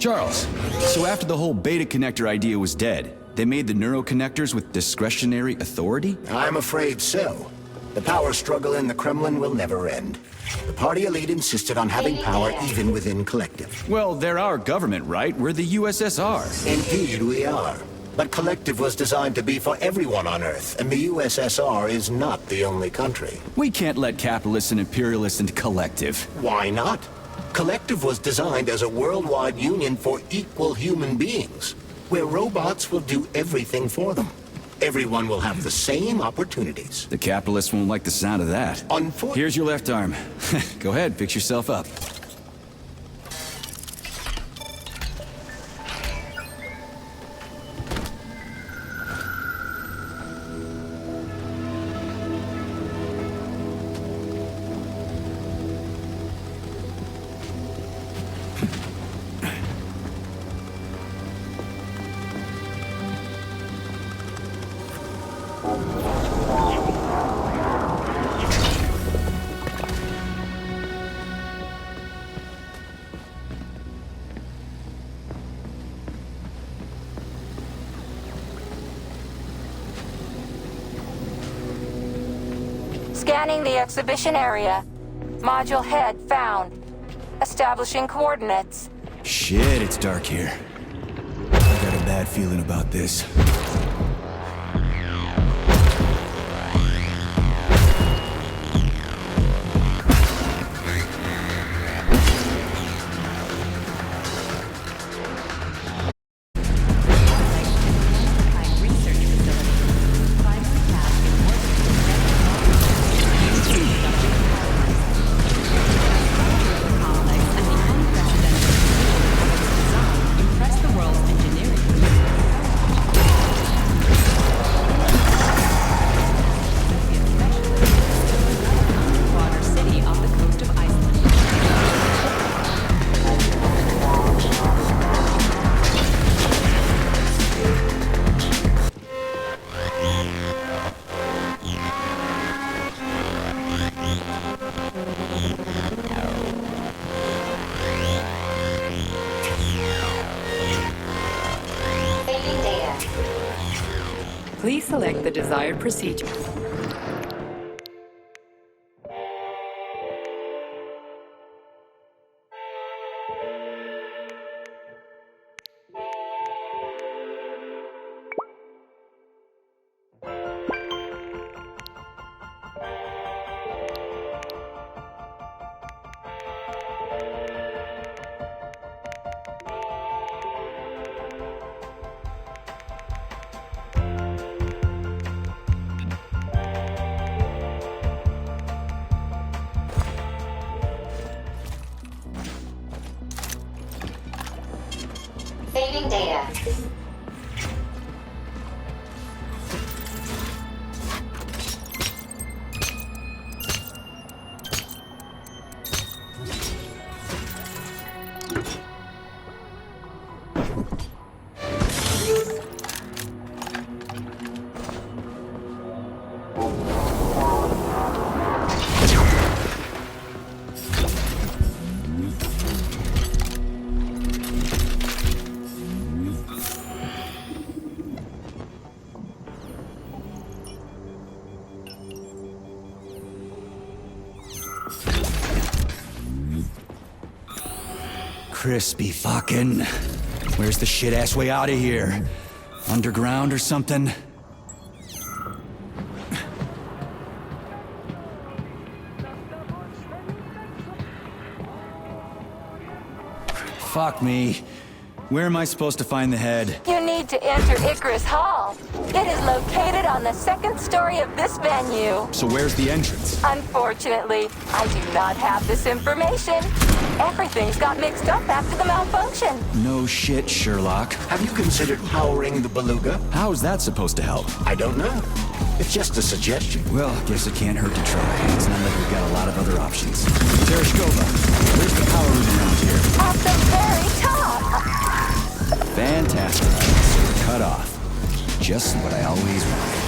Charles, so after the whole beta connector idea was dead, they made the neuroconnectors with discretionary authority? I'm afraid so. The power struggle in the Kremlin will never end. The party elite insisted on having power even within Collective. Well, they're our government, right? We're the USSR. Indeed we are. But Collective was designed to be for everyone on Earth, and the USSR is not the only country. We can't let capitalists and imperialists into Collective. Why not? Collective was designed as a worldwide union for equal human beings, where robots will do everything for them. Everyone will have the same opportunities. The capitalists won't like the sound of that. Here's your left arm. Go ahead, fix yourself up. Scanning the exhibition area. Module head found. Establishing coordinates. Shit, it's dark here. I got a bad feeling about this. Please select the desired procedure. Saving data. Crispy fucking. Where's the shit-ass way out of here? Underground or something? Fuck me. Where am I supposed to find the head? You need to enter Icarus Hall. It is located on the second story of this venue. So where's the entrance? Unfortunately, I do not have this information. Everything's got mixed up after the malfunction. No shit, Sherlock. Have you considered powering the beluga? How is that supposed to help? I don't know. It's just a suggestion. Well, guess it can't hurt to try. It's not like we've got a lot of other options. Tereshkova, where's the power room around here? At the very top. Fantastic. Cut off. Just what I always wanted.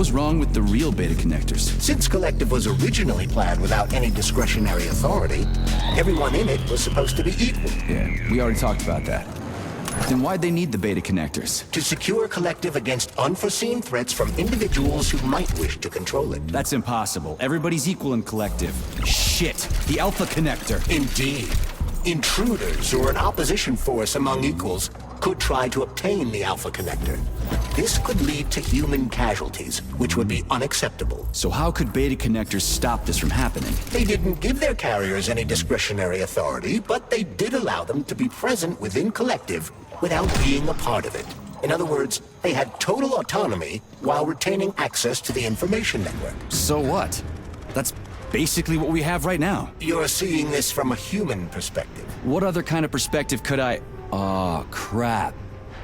was wrong with the real beta connectors? Since Collective was originally planned without any discretionary authority, everyone in it was supposed to be equal. Yeah, we already talked about that. Then why'd they need the beta connectors? To secure Collective against unforeseen threats from individuals who might wish to control it. That's impossible. Everybody's equal in Collective. Shit! The Alpha Connector! Indeed. Intruders or an opposition force among equals could try to obtain the Alpha Connector. This could lead to human casualties, which would be unacceptable. So how could beta connectors stop this from happening? They didn't give their carriers any discretionary authority, but they did allow them to be present within Collective without being a part of it. In other words, they had total autonomy while retaining access to the information network. So what? That's basically what we have right now. You're seeing this from a human perspective. What other kind of perspective could I... Oh, crap.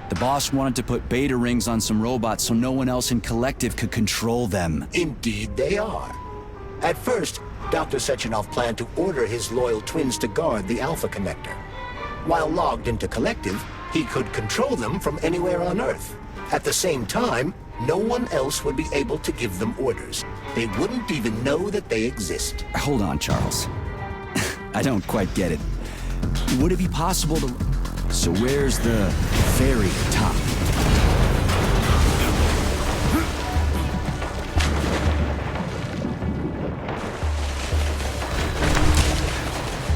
The boss wanted to put beta rings on some robots so no one else in Collective could control them. Indeed they are. At first, Dr. Sechenov planned to order his loyal twins to guard the Alpha Connector. While logged into Collective, he could control them from anywhere on Earth. At the same time, no one else would be able to give them orders. They wouldn't even know that they exist. Hold on, Charles. I don't quite get it. Would it be possible to... So where's the very top?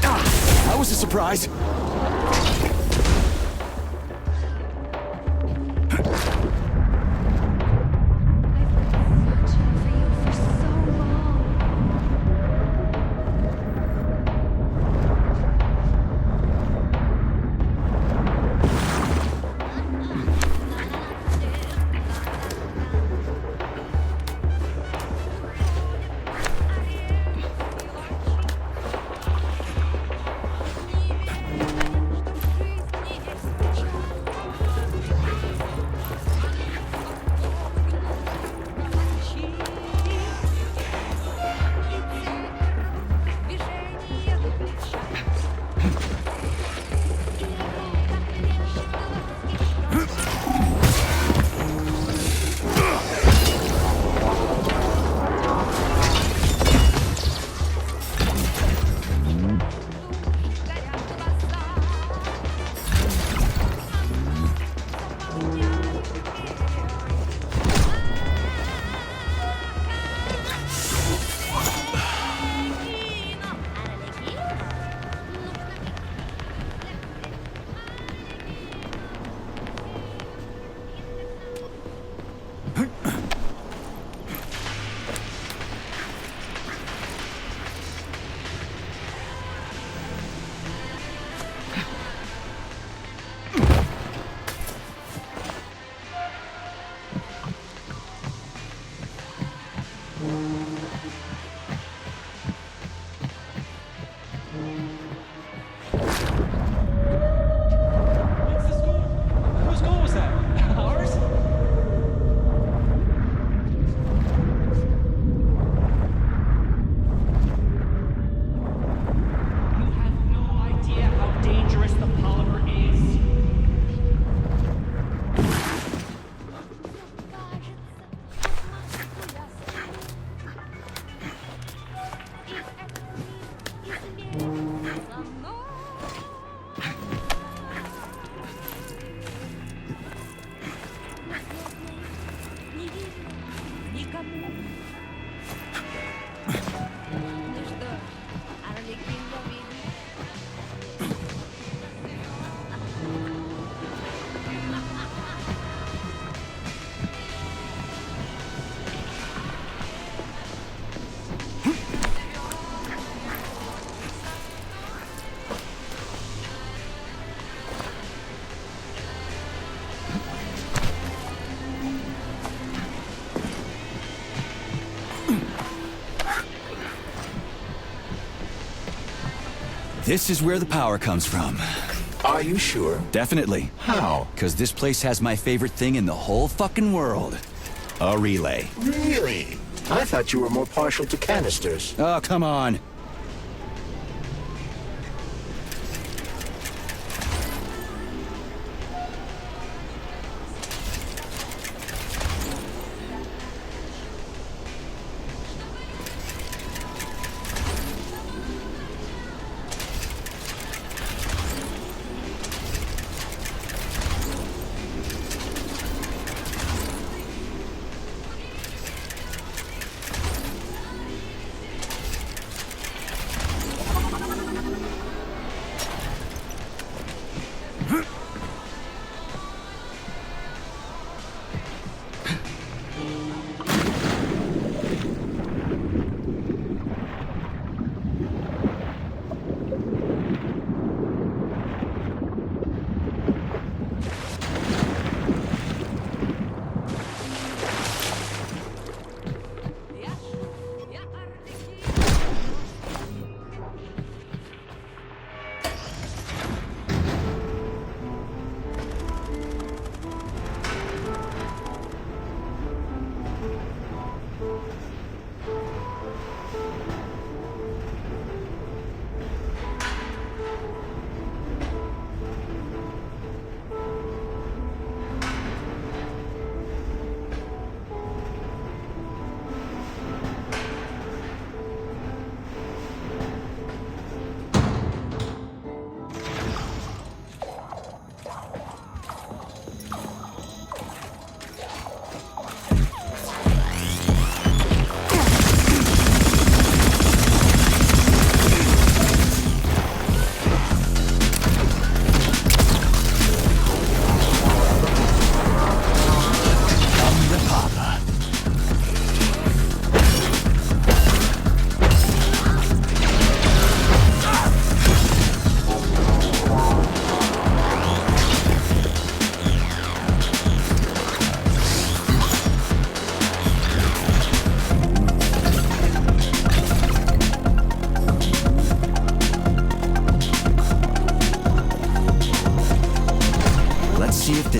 Ah, that was a surprise. This is where the power comes from. Are you sure? Definitely. How? Because this place has my favorite thing in the whole fucking world. A relay. Really? I thought you were more partial to canisters. Oh, come on.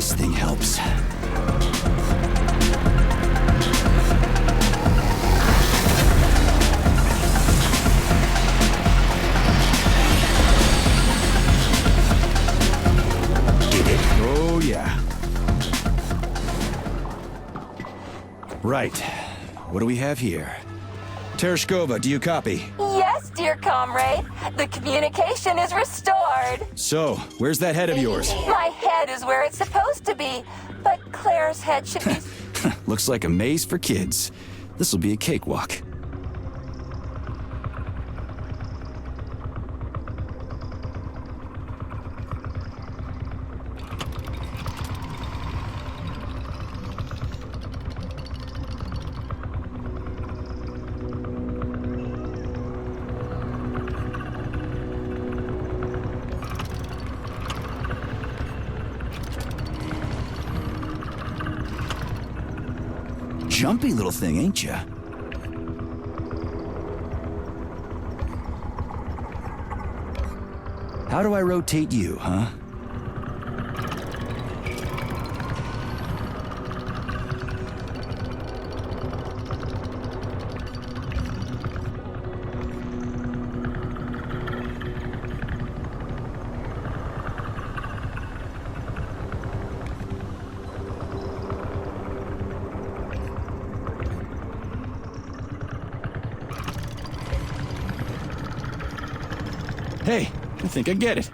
this thing helps. Did it? Oh, yeah. Right. What do we have here? Tereshkova, do you copy? Yes, dear comrade. The communication is restored. So, where's that head of yours? My head is where it's supposed to be, but Claire's head should be... Looks like a maze for kids. This'll be a cakewalk. Jumpy little thing, ain't ya? How do I rotate you, huh? Hey, I think I get it.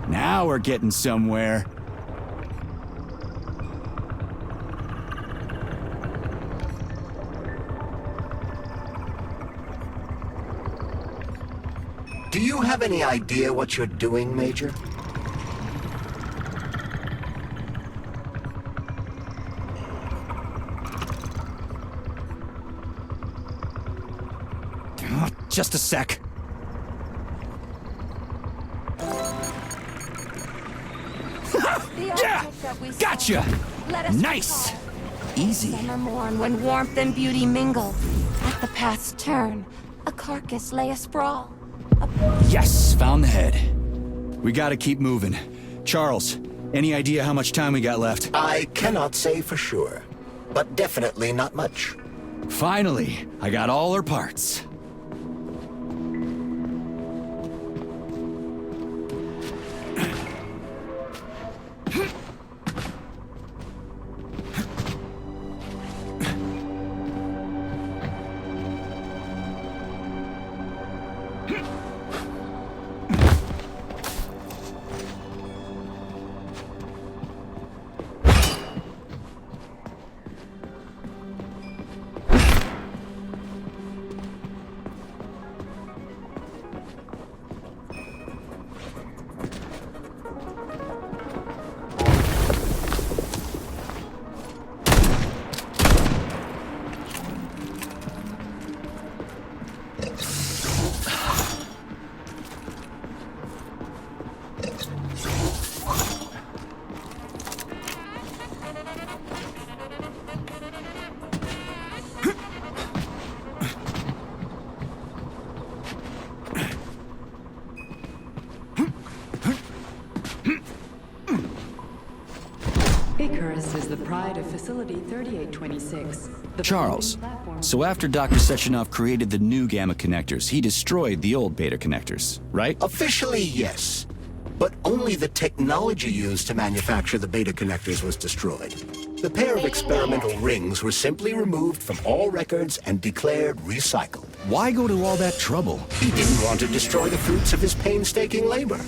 Now we're getting somewhere. Do you have any idea what you're doing, Major? Just a sec. Yeah! Gotcha! Nice! Easy. Summer morn when warmth and beauty mingle. At the path's turn, a carcass lay asprawl. Yes, found the head. We gotta keep moving. Charles, any idea how much time we got left? I cannot say for sure, but definitely not much. Finally, I got all her parts. Icarus is the pride of Facility 3826. The Charles, platform- so after Dr. Sechenov created the new gamma connectors, he destroyed the old beta connectors, right? Officially, yes. But only the technology used to manufacture the beta connectors was destroyed. The pair of experimental rings were simply removed from all records and declared recycled. Why go to all that trouble? He didn't want to destroy the fruits of his painstaking labor.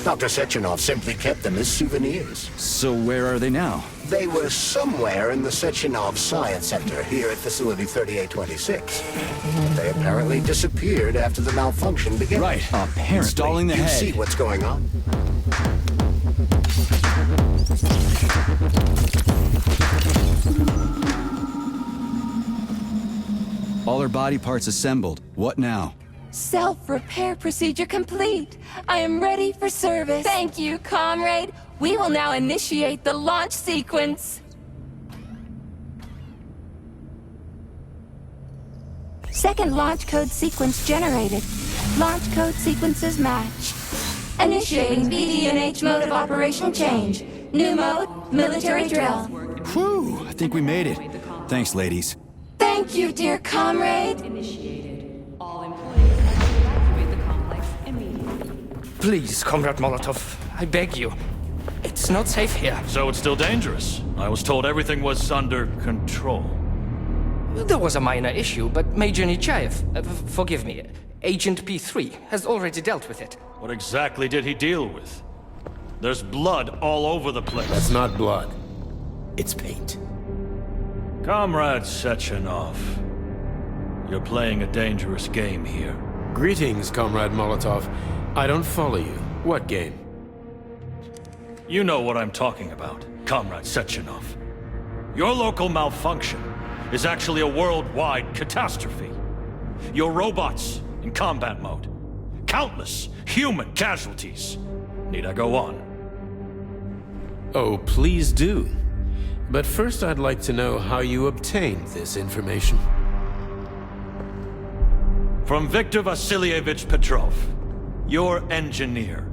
Dr. Sechenov simply kept them as souvenirs. So where are they now? They were somewhere in the Sechenov Science Center here at Facility 3826. They apparently disappeared after the malfunction began. Right, apparently. Installing the You head. see what's going on? All her body parts assembled. What now? Self-repair procedure complete. I am ready for service. Thank you, comrade. We will now initiate the launch sequence. Second launch code sequence generated. Launch code sequences match. Initiating BD&H mode of operation change. New mode, military drill. Whew, I think we made it. Thanks, ladies. Thank you, dear comrade. Initiated. All employees have to evacuate the complex immediately. Please, Comrade Molotov, I beg you. It's not safe here. So it's still dangerous. I was told everything was under control. There was a minor issue, but Major Nechayev, forgive me, Agent P3 has already dealt with it. What exactly did he deal with? There's blood all over the place. That's not blood. It's paint. Comrade Sechenov, you're playing a dangerous game here. Greetings, Comrade Molotov. I don't follow you. What game? You know what I'm talking about, Comrade Sechenov. Your local malfunction is actually a worldwide catastrophe. Your robots in combat mode. Countless human casualties. Need I go on? Oh, please do. But first I'd like to know how you obtained this information. From Viktor Vasilievich Petrov, your engineer.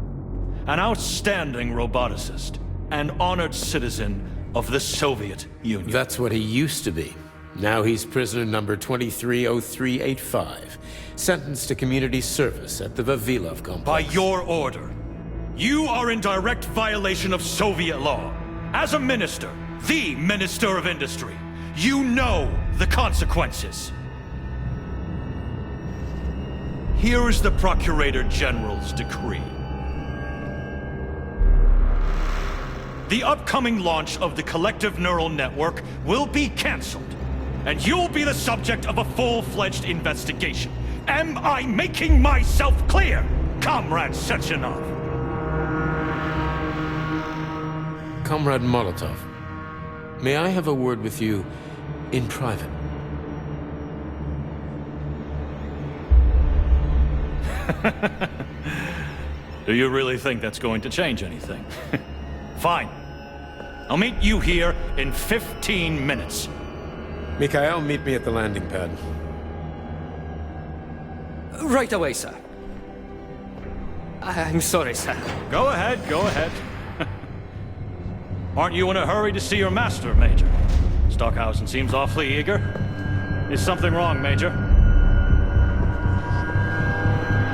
An outstanding roboticist. An honored citizen of the Soviet Union. That's what he used to be. Now he's prisoner number 230385, sentenced to community service at the Vavilov complex. By your order, you are in direct violation of Soviet law. As a minister, the Minister of Industry, you know the consequences. Here is the Procurator General's decree. The upcoming launch of the collective neural network will be cancelled. And you'll be the subject of a full-fledged investigation. Am I making myself clear, Comrade Sechenov? Comrade Molotov, may I have a word with you in private? Do you really think that's going to change anything? Fine. I'll meet you here in 15 minutes. Mikhail, meet me at the landing pad. Right away, sir. I'm sorry, sir. Go ahead, go ahead. Aren't you in a hurry to see your master, Major? Stockhausen seems awfully eager. Is something wrong, Major?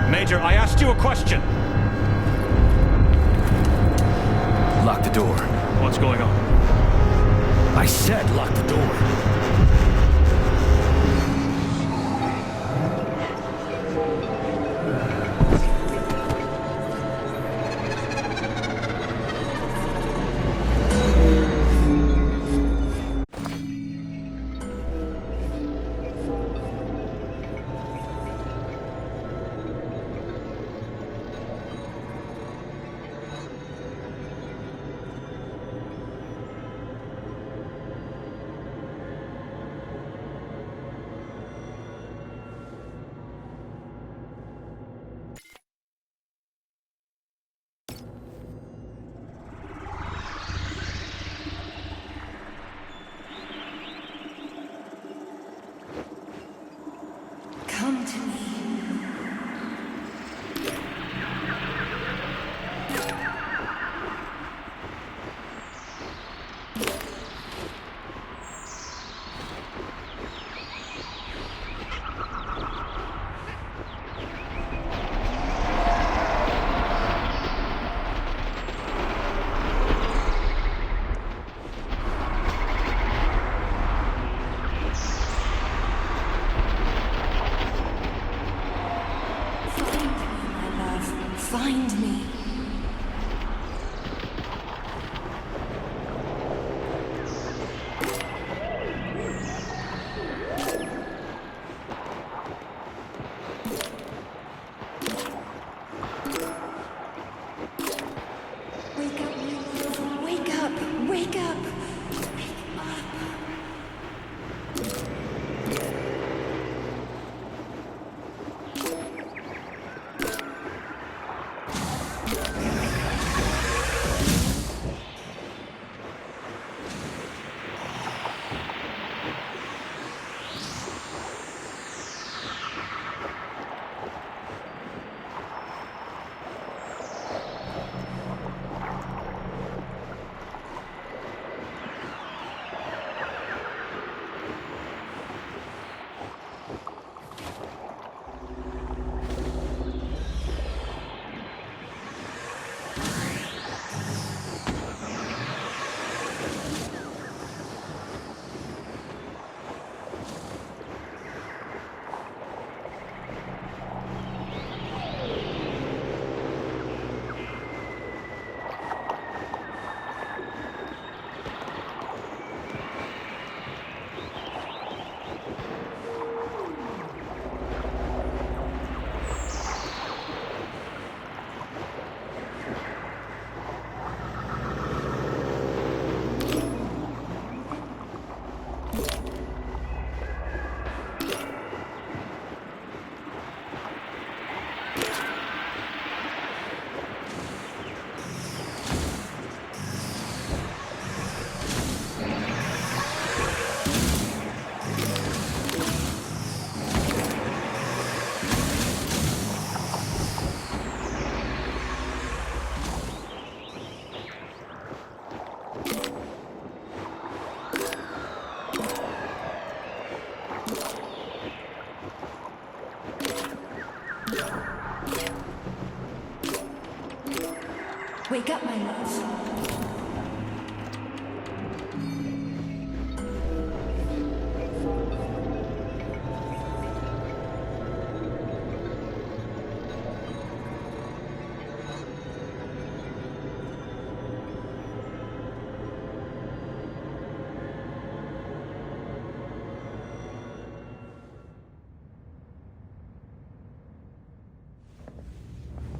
Major, I asked you a question. Lock the door. What's going on? I said lock the door. Come to me. Find me. Wake up, my love. Wake up. Wake up. Wake up.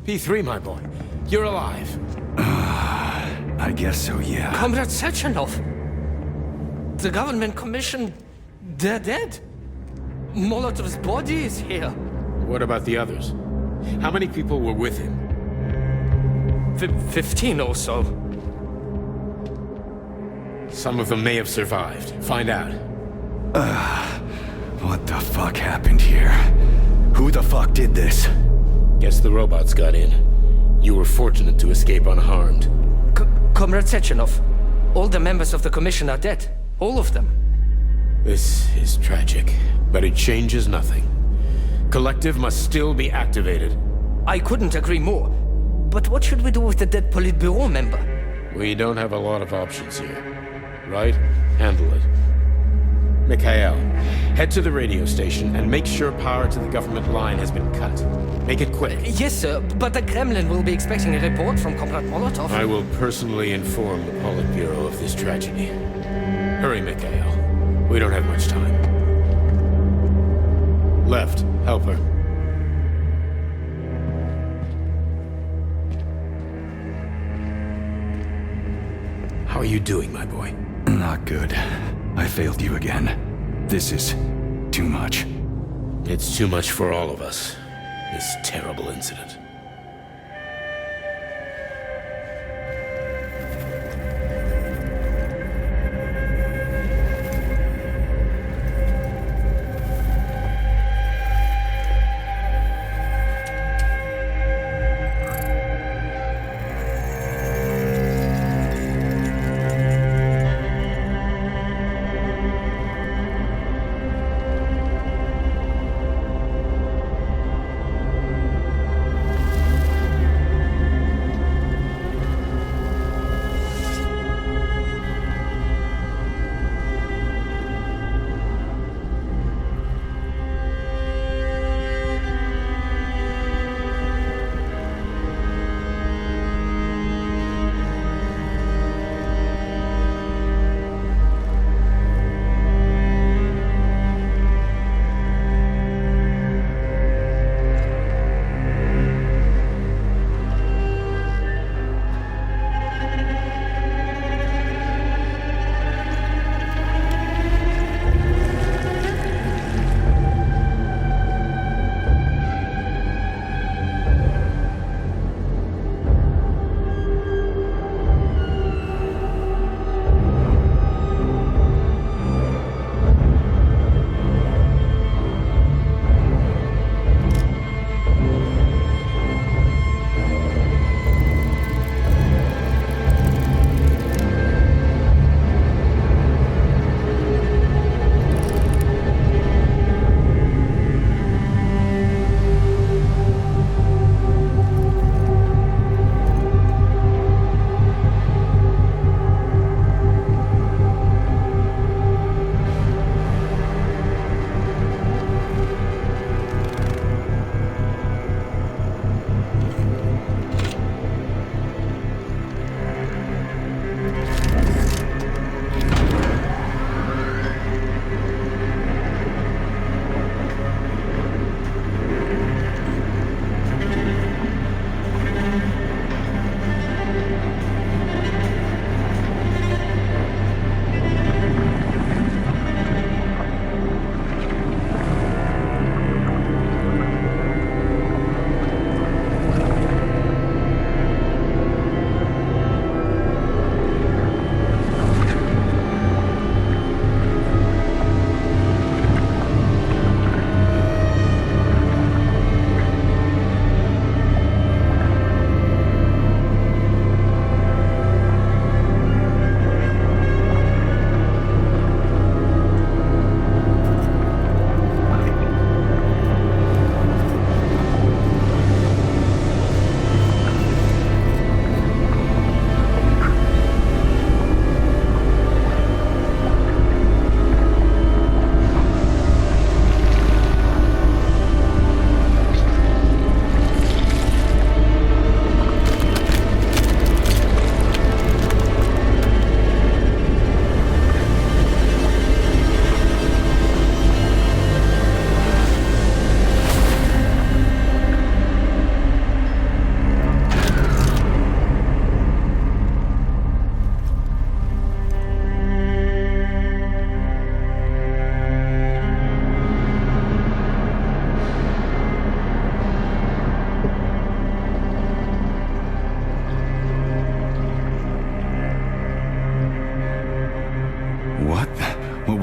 P3, my boy. You're alive. I guess so, yeah. Comrade Sechenov! The government commission, they're dead. Molotov's body is here. What about the others? How many people were with him? 15 or so. Some of them may have survived. Find out. What the fuck happened here? Who the fuck did this? Guess the robots got in. You were fortunate to escape unharmed. Comrade Sechenov, all the members of the commission are dead. All of them. This is tragic, but it changes nothing. Collective must still be activated. I couldn't agree more. But what should we do with the dead Politburo member? We don't have a lot of options here. Right? Handle it. Mikhail, head to the radio station and make sure power to the government line has been cut. Make it quick. Yes, sir, but the Kremlin will be expecting a report from Comrade Molotov. I will personally inform the Politburo of this tragedy. Hurry, Mikhail. We don't have much time. Left, help her. How are you doing, my boy? Not good. I failed you again. This is too much. It's too much for all of us. This terrible incident.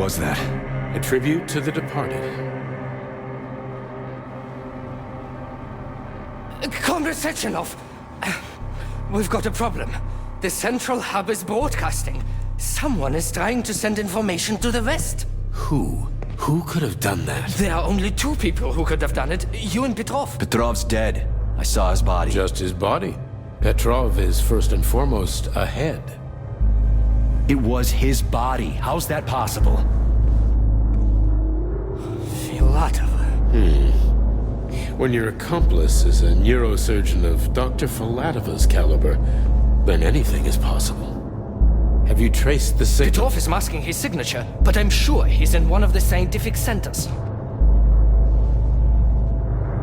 was that? A tribute to the departed. Comrade Sechenov, we've got a problem. The central hub is broadcasting. Someone is trying to send information to the West. Who? Who could have done that? There are only two people who could have done it, you and Petrov. Petrov's dead. I saw his body. Just his body. Petrov is first and foremost a head. It was his body. How's that possible? Filatova. When your accomplice is a neurosurgeon of Dr. Filatova's caliber, then anything is possible. Have you traced the signal? Petrov is masking his signature, but I'm sure he's in one of the scientific centers.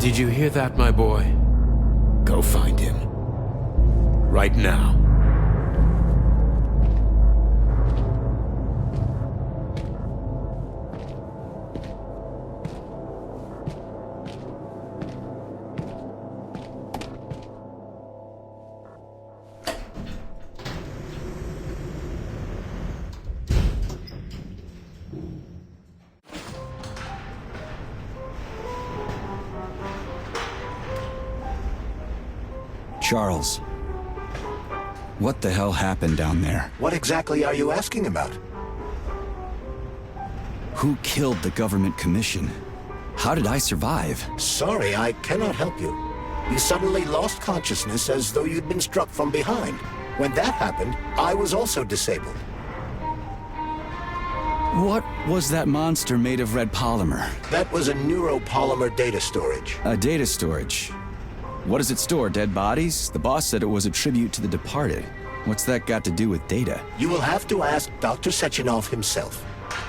Did you hear that, my boy? Go find him. Right now. Charles, what the hell happened down there? What exactly are you asking about? Who killed the government commission? How did I survive? Sorry, I cannot help you. You suddenly lost consciousness as though you'd been struck from behind. When that happened, I was also disabled. What was that monster made of red polymer? That was a neuropolymer data storage. A data storage. What does it store, dead bodies? The boss said it was a tribute to the departed. What's that got to do with data? You will have to ask Dr. Sechenov himself.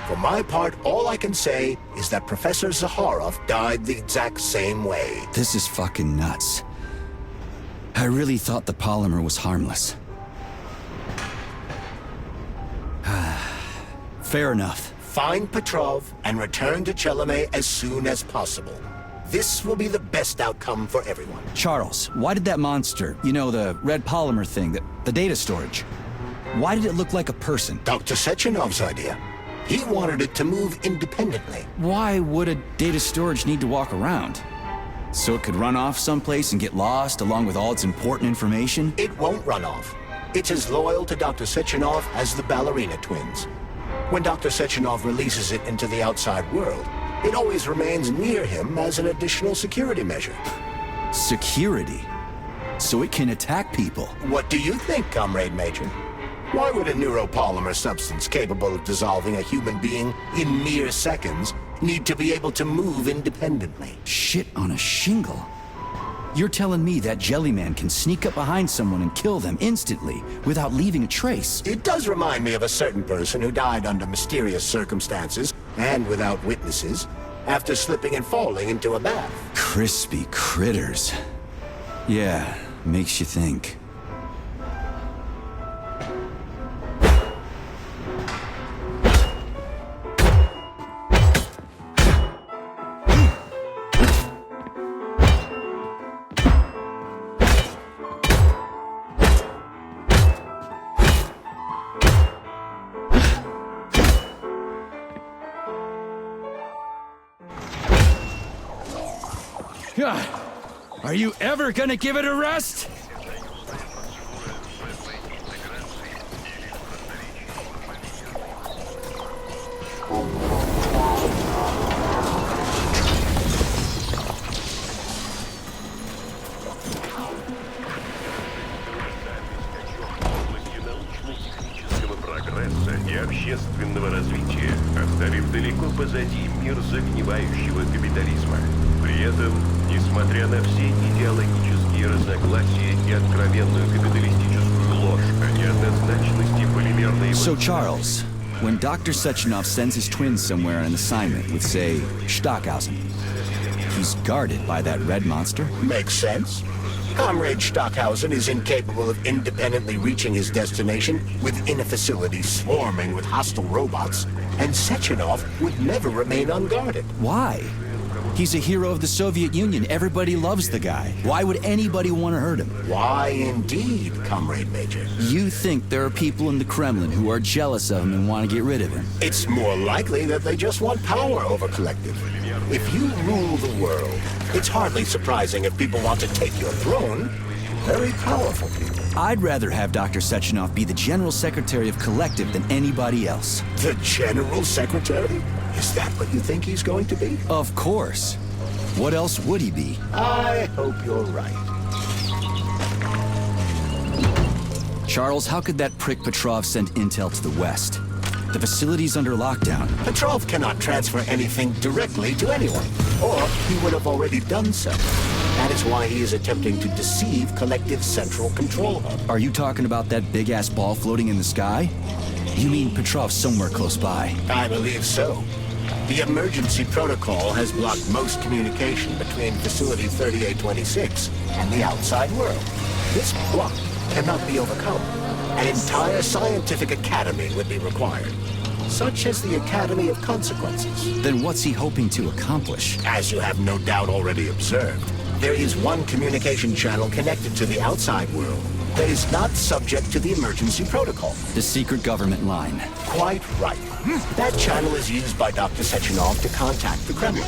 For my part, all I can say is that Professor Zaharov died the exact same way. This is fucking nuts. I really thought the polymer was harmless. Fair enough. Find Petrov and return to Chelome as soon as possible. This will be the best outcome for everyone. Charles, why did that monster, you know, the red polymer thing, the data storage, why did it look like a person? Dr. Sechenov's idea. He wanted it to move independently. Why would a data storage need to walk around? So it could run off someplace and get lost along with all its important information? It won't run off. It's as loyal to Dr. Sechenov as the ballerina twins. When Dr. Sechenov releases it into the outside world, it always remains near him as an additional security measure. Security? So it can attack people? What do you think, Comrade Major? Why would a neuropolymer substance capable of dissolving a human being in mere seconds need to be able to move independently? Shit on a shingle? You're telling me that Jellyman can sneak up behind someone and kill them instantly without leaving a trace? It does remind me of a certain person who died under mysterious circumstances and without witnesses after slipping and falling into a bath. Crispy critters. Yeah, makes you think. Are you ever gonna give it a rest? Прогресса и общественного развития, оставив далеко позади мир загнивающего капитализма. При этом, несмотря на все идеологические разногласия и откровенную капиталистическую ложь о неоднозначности полимерной... So Charles, when Dr. Sechenov sends his twins somewhere on an assignment with, say, Stockhausen, he's guarded by that red monster? Makes sense. Comrade Stockhausen is incapable of independently reaching his destination within a facility swarming with hostile robots, and Sechenov would never remain unguarded. Why? He's a hero of the Soviet Union. Everybody loves the guy. Why would anybody want to hurt him? Why indeed, Comrade Major? You think there are people in the Kremlin who are jealous of him and want to get rid of him? It's more likely that they just want power over Collective. If you rule the world, it's hardly surprising if people want to take your throne. Very powerful people. I'd rather have Dr. Sechenov be the General Secretary of Collective than anybody else. The General Secretary? Is that what you think he's going to be? Of course. What else would he be? I hope you're right. Charles, how could that prick Petrov send intel to the West? The facility's under lockdown. Petrov cannot transfer anything directly to anyone, or he would have already done so. That is why he is attempting to deceive Collective's central control hub. Are you talking about that big-ass ball floating in the sky? You mean Petrov's somewhere close by? I believe so. The emergency protocol has blocked most communication between Facility 3826 and the outside world. This block cannot be overcome. An entire scientific academy would be required, such as the Academy of Consequences. Then what's he hoping to accomplish? As you have no doubt already observed, there is one communication channel connected to the outside world that is not subject to the emergency protocol. The secret government line. Quite right. That channel is used by Dr. Sechenov to contact the Kremlin.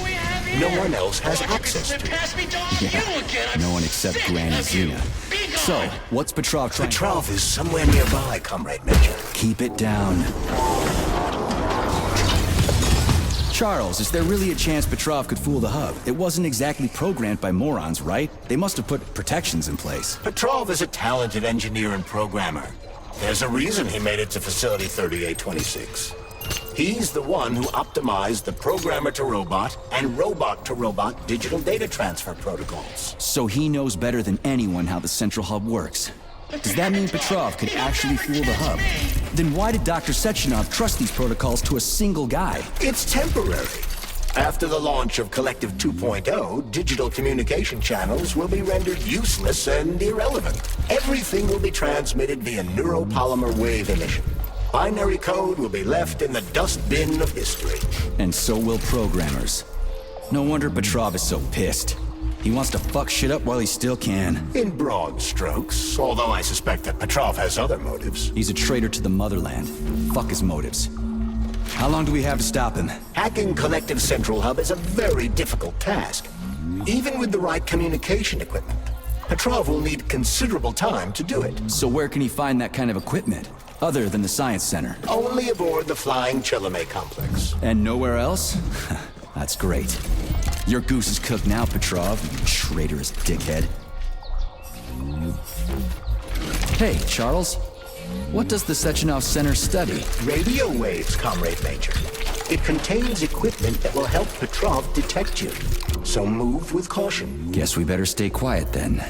No one else has access to it. Yeah, no one except Granny Zina. So, what's Petrov trying? Petrov is somewhere nearby, Comrade Major. Keep it down. Charles, is there really a chance Petrov could fool the hub? It wasn't exactly programmed by morons, right? They must have put protections in place. Petrov is a talented engineer and programmer. There's a reason he made it to Facility 3826. He's the one who optimized the programmer-to-robot and robot-to-robot digital data transfer protocols. So he knows better than anyone how the central hub works. Does that mean Petrov could actually fool the hub? Then why did Dr. Sechenov trust these protocols to a single guy? It's temporary. After the launch of Collective 2.0, digital communication channels will be rendered useless and irrelevant. Everything will be transmitted via neuropolymer wave emission. Binary code will be left in the dustbin of history. And so will programmers. No wonder Petrov is so pissed. He wants to fuck shit up while he still can. In broad strokes, although I suspect that Petrov has other motives. He's a traitor to the motherland. Fuck his motives. How long do we have to stop him? Hacking Collective Central Hub is a very difficult task. Even with the right communication equipment, Petrov will need considerable time to do it. So where can he find that kind of equipment? Other than the Science Center? Only aboard the Flying Chelome complex. And nowhere else? That's great. Your goose is cooked now, Petrov, you traitorous dickhead. Hey, Charles. What does the Sechenov Center study? Radio waves, Comrade Major. It contains equipment that will help Petrov detect you. So move with caution. Guess we better stay quiet then.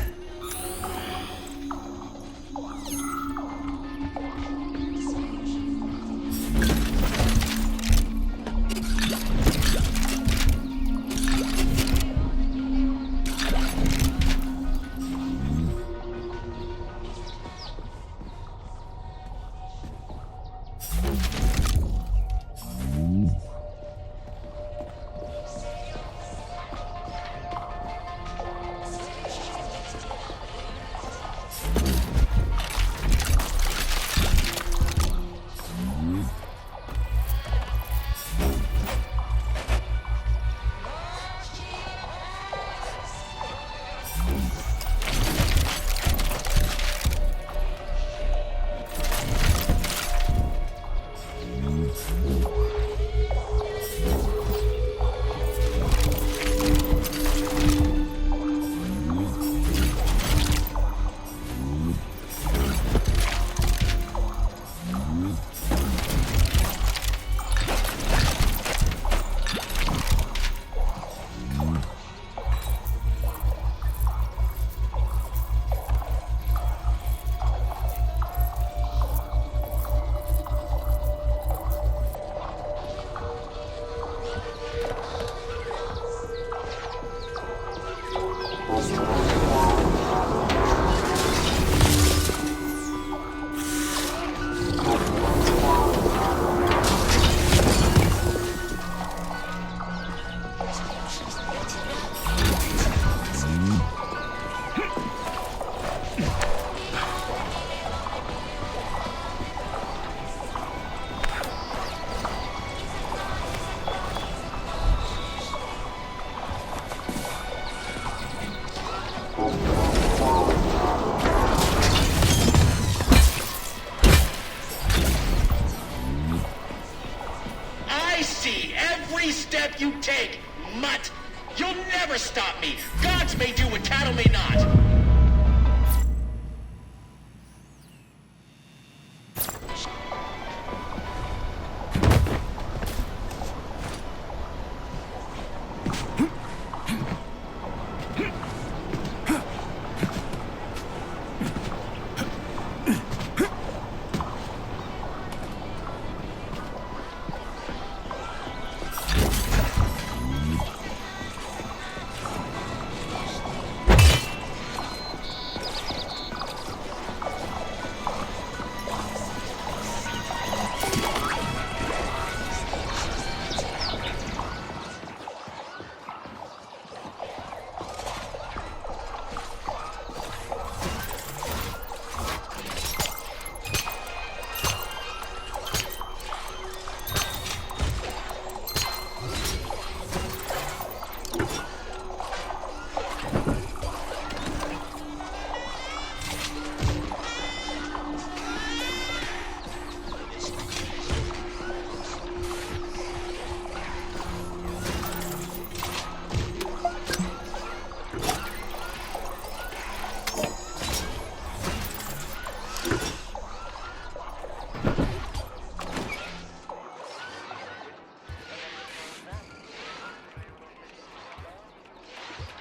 every step you take, mutt. You'll never stop me. Gods may do what cattle may not.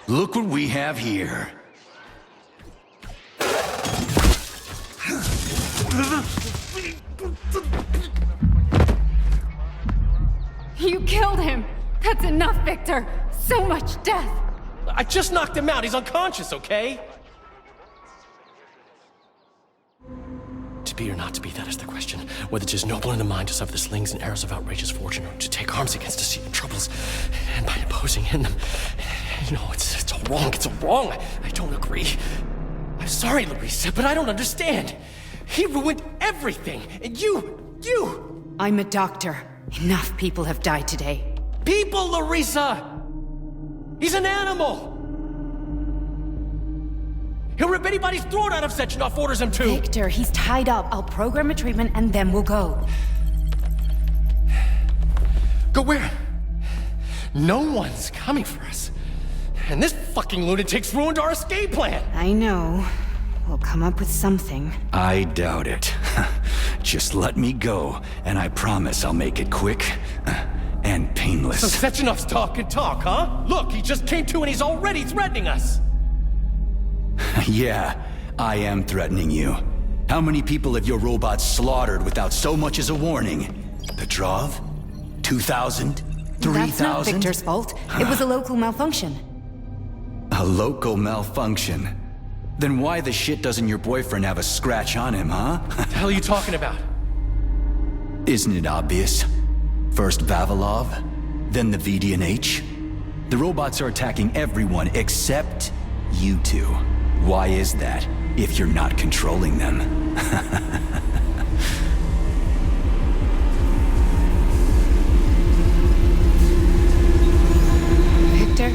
Look what we have here. You killed him! That's enough, Victor! So much death! I just knocked him out. He's unconscious, okay? To be or not to be, that is the question. Whether 'tis noble in the mind to suffer the slings and arrows of outrageous fortune, or to take arms against deceiving troubles, and by imposing in them. You know, it's all wrong. It's all wrong. I don't agree. I'm sorry, Larissa, but I don't understand. He ruined everything, and you... I'm a doctor. Enough people have died today. People, Larissa! He's an animal! He'll rip anybody's throat out if Sechenov orders him to! Victor, he's tied up. I'll program a treatment and then we'll go. Go where? No one's coming for us. And this fucking lunatic's ruined our escape plan! I know. We'll come up with something. I doubt it. Just let me go, and I promise I'll make it quick and painless. So Sechenov's talk and talk, huh? Look, he just came to and he's already threatening us! Yeah, I am threatening you. How many people have your robots slaughtered without so much as a warning? Petrov? 2,000? 3,000? That's not Victor's fault. It was a local malfunction. A local malfunction? Then why the shit doesn't your boyfriend have a scratch on him, huh? What the hell are you talking about? Isn't it obvious? First Vavilov, then the VDNH. The robots are attacking everyone except you two. Why is that, if you're not controlling them? Victor,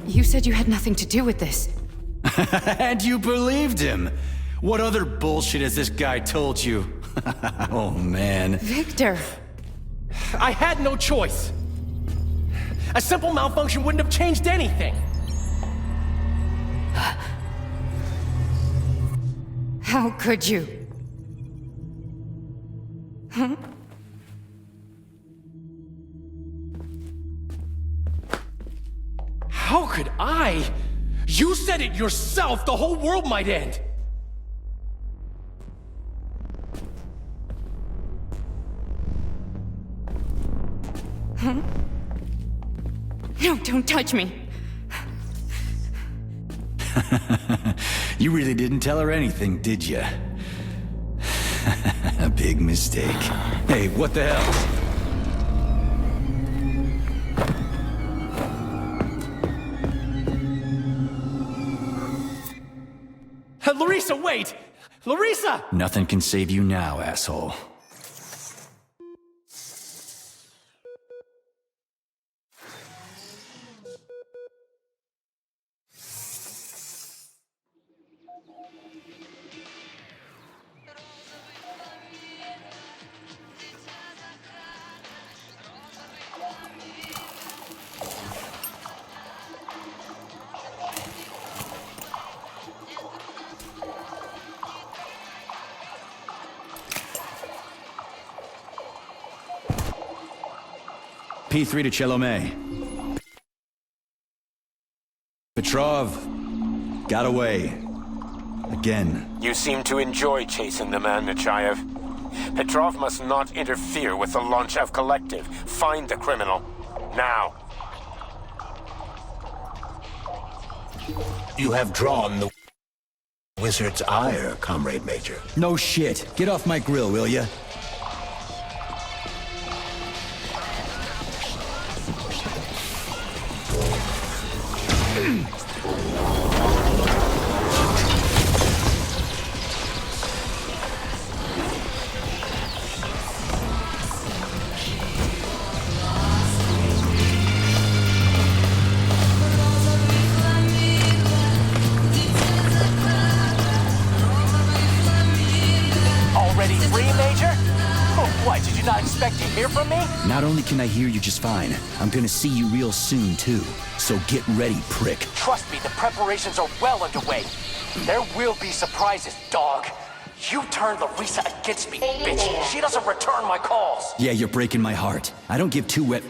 you said you had nothing to do with this. And you believed him! What other bullshit has this guy told you? Oh, man. Victor! I had no choice. A simple malfunction wouldn't have changed anything. How could you? Huh? How could I? You said it yourself, the whole world might end. Huh? No, don't touch me. You really didn't tell her anything, did you? A big mistake. Hey, what the hell? Larissa, wait! Larissa! Nothing can save you now, asshole. EP3 to Chelomey. Petrov got away. Again. You seem to enjoy chasing the man, Nechayev. Petrov must not interfere with the launch of Collective. Find the criminal. Now. You have drawn the wizard's ire, Comrade Major. No shit. Get off my grill, will ya? Already free, Major? Oh, what, did you not expect to hear from me? Not only can I hear you just fine, I'm gonna see you real soon, too. So get ready, prick. Trust me, the preparations are well underway. There will be surprises, dog. You turned Larissa against me, bitch. She doesn't return my calls. Yeah, you're breaking my heart. I don't give two wet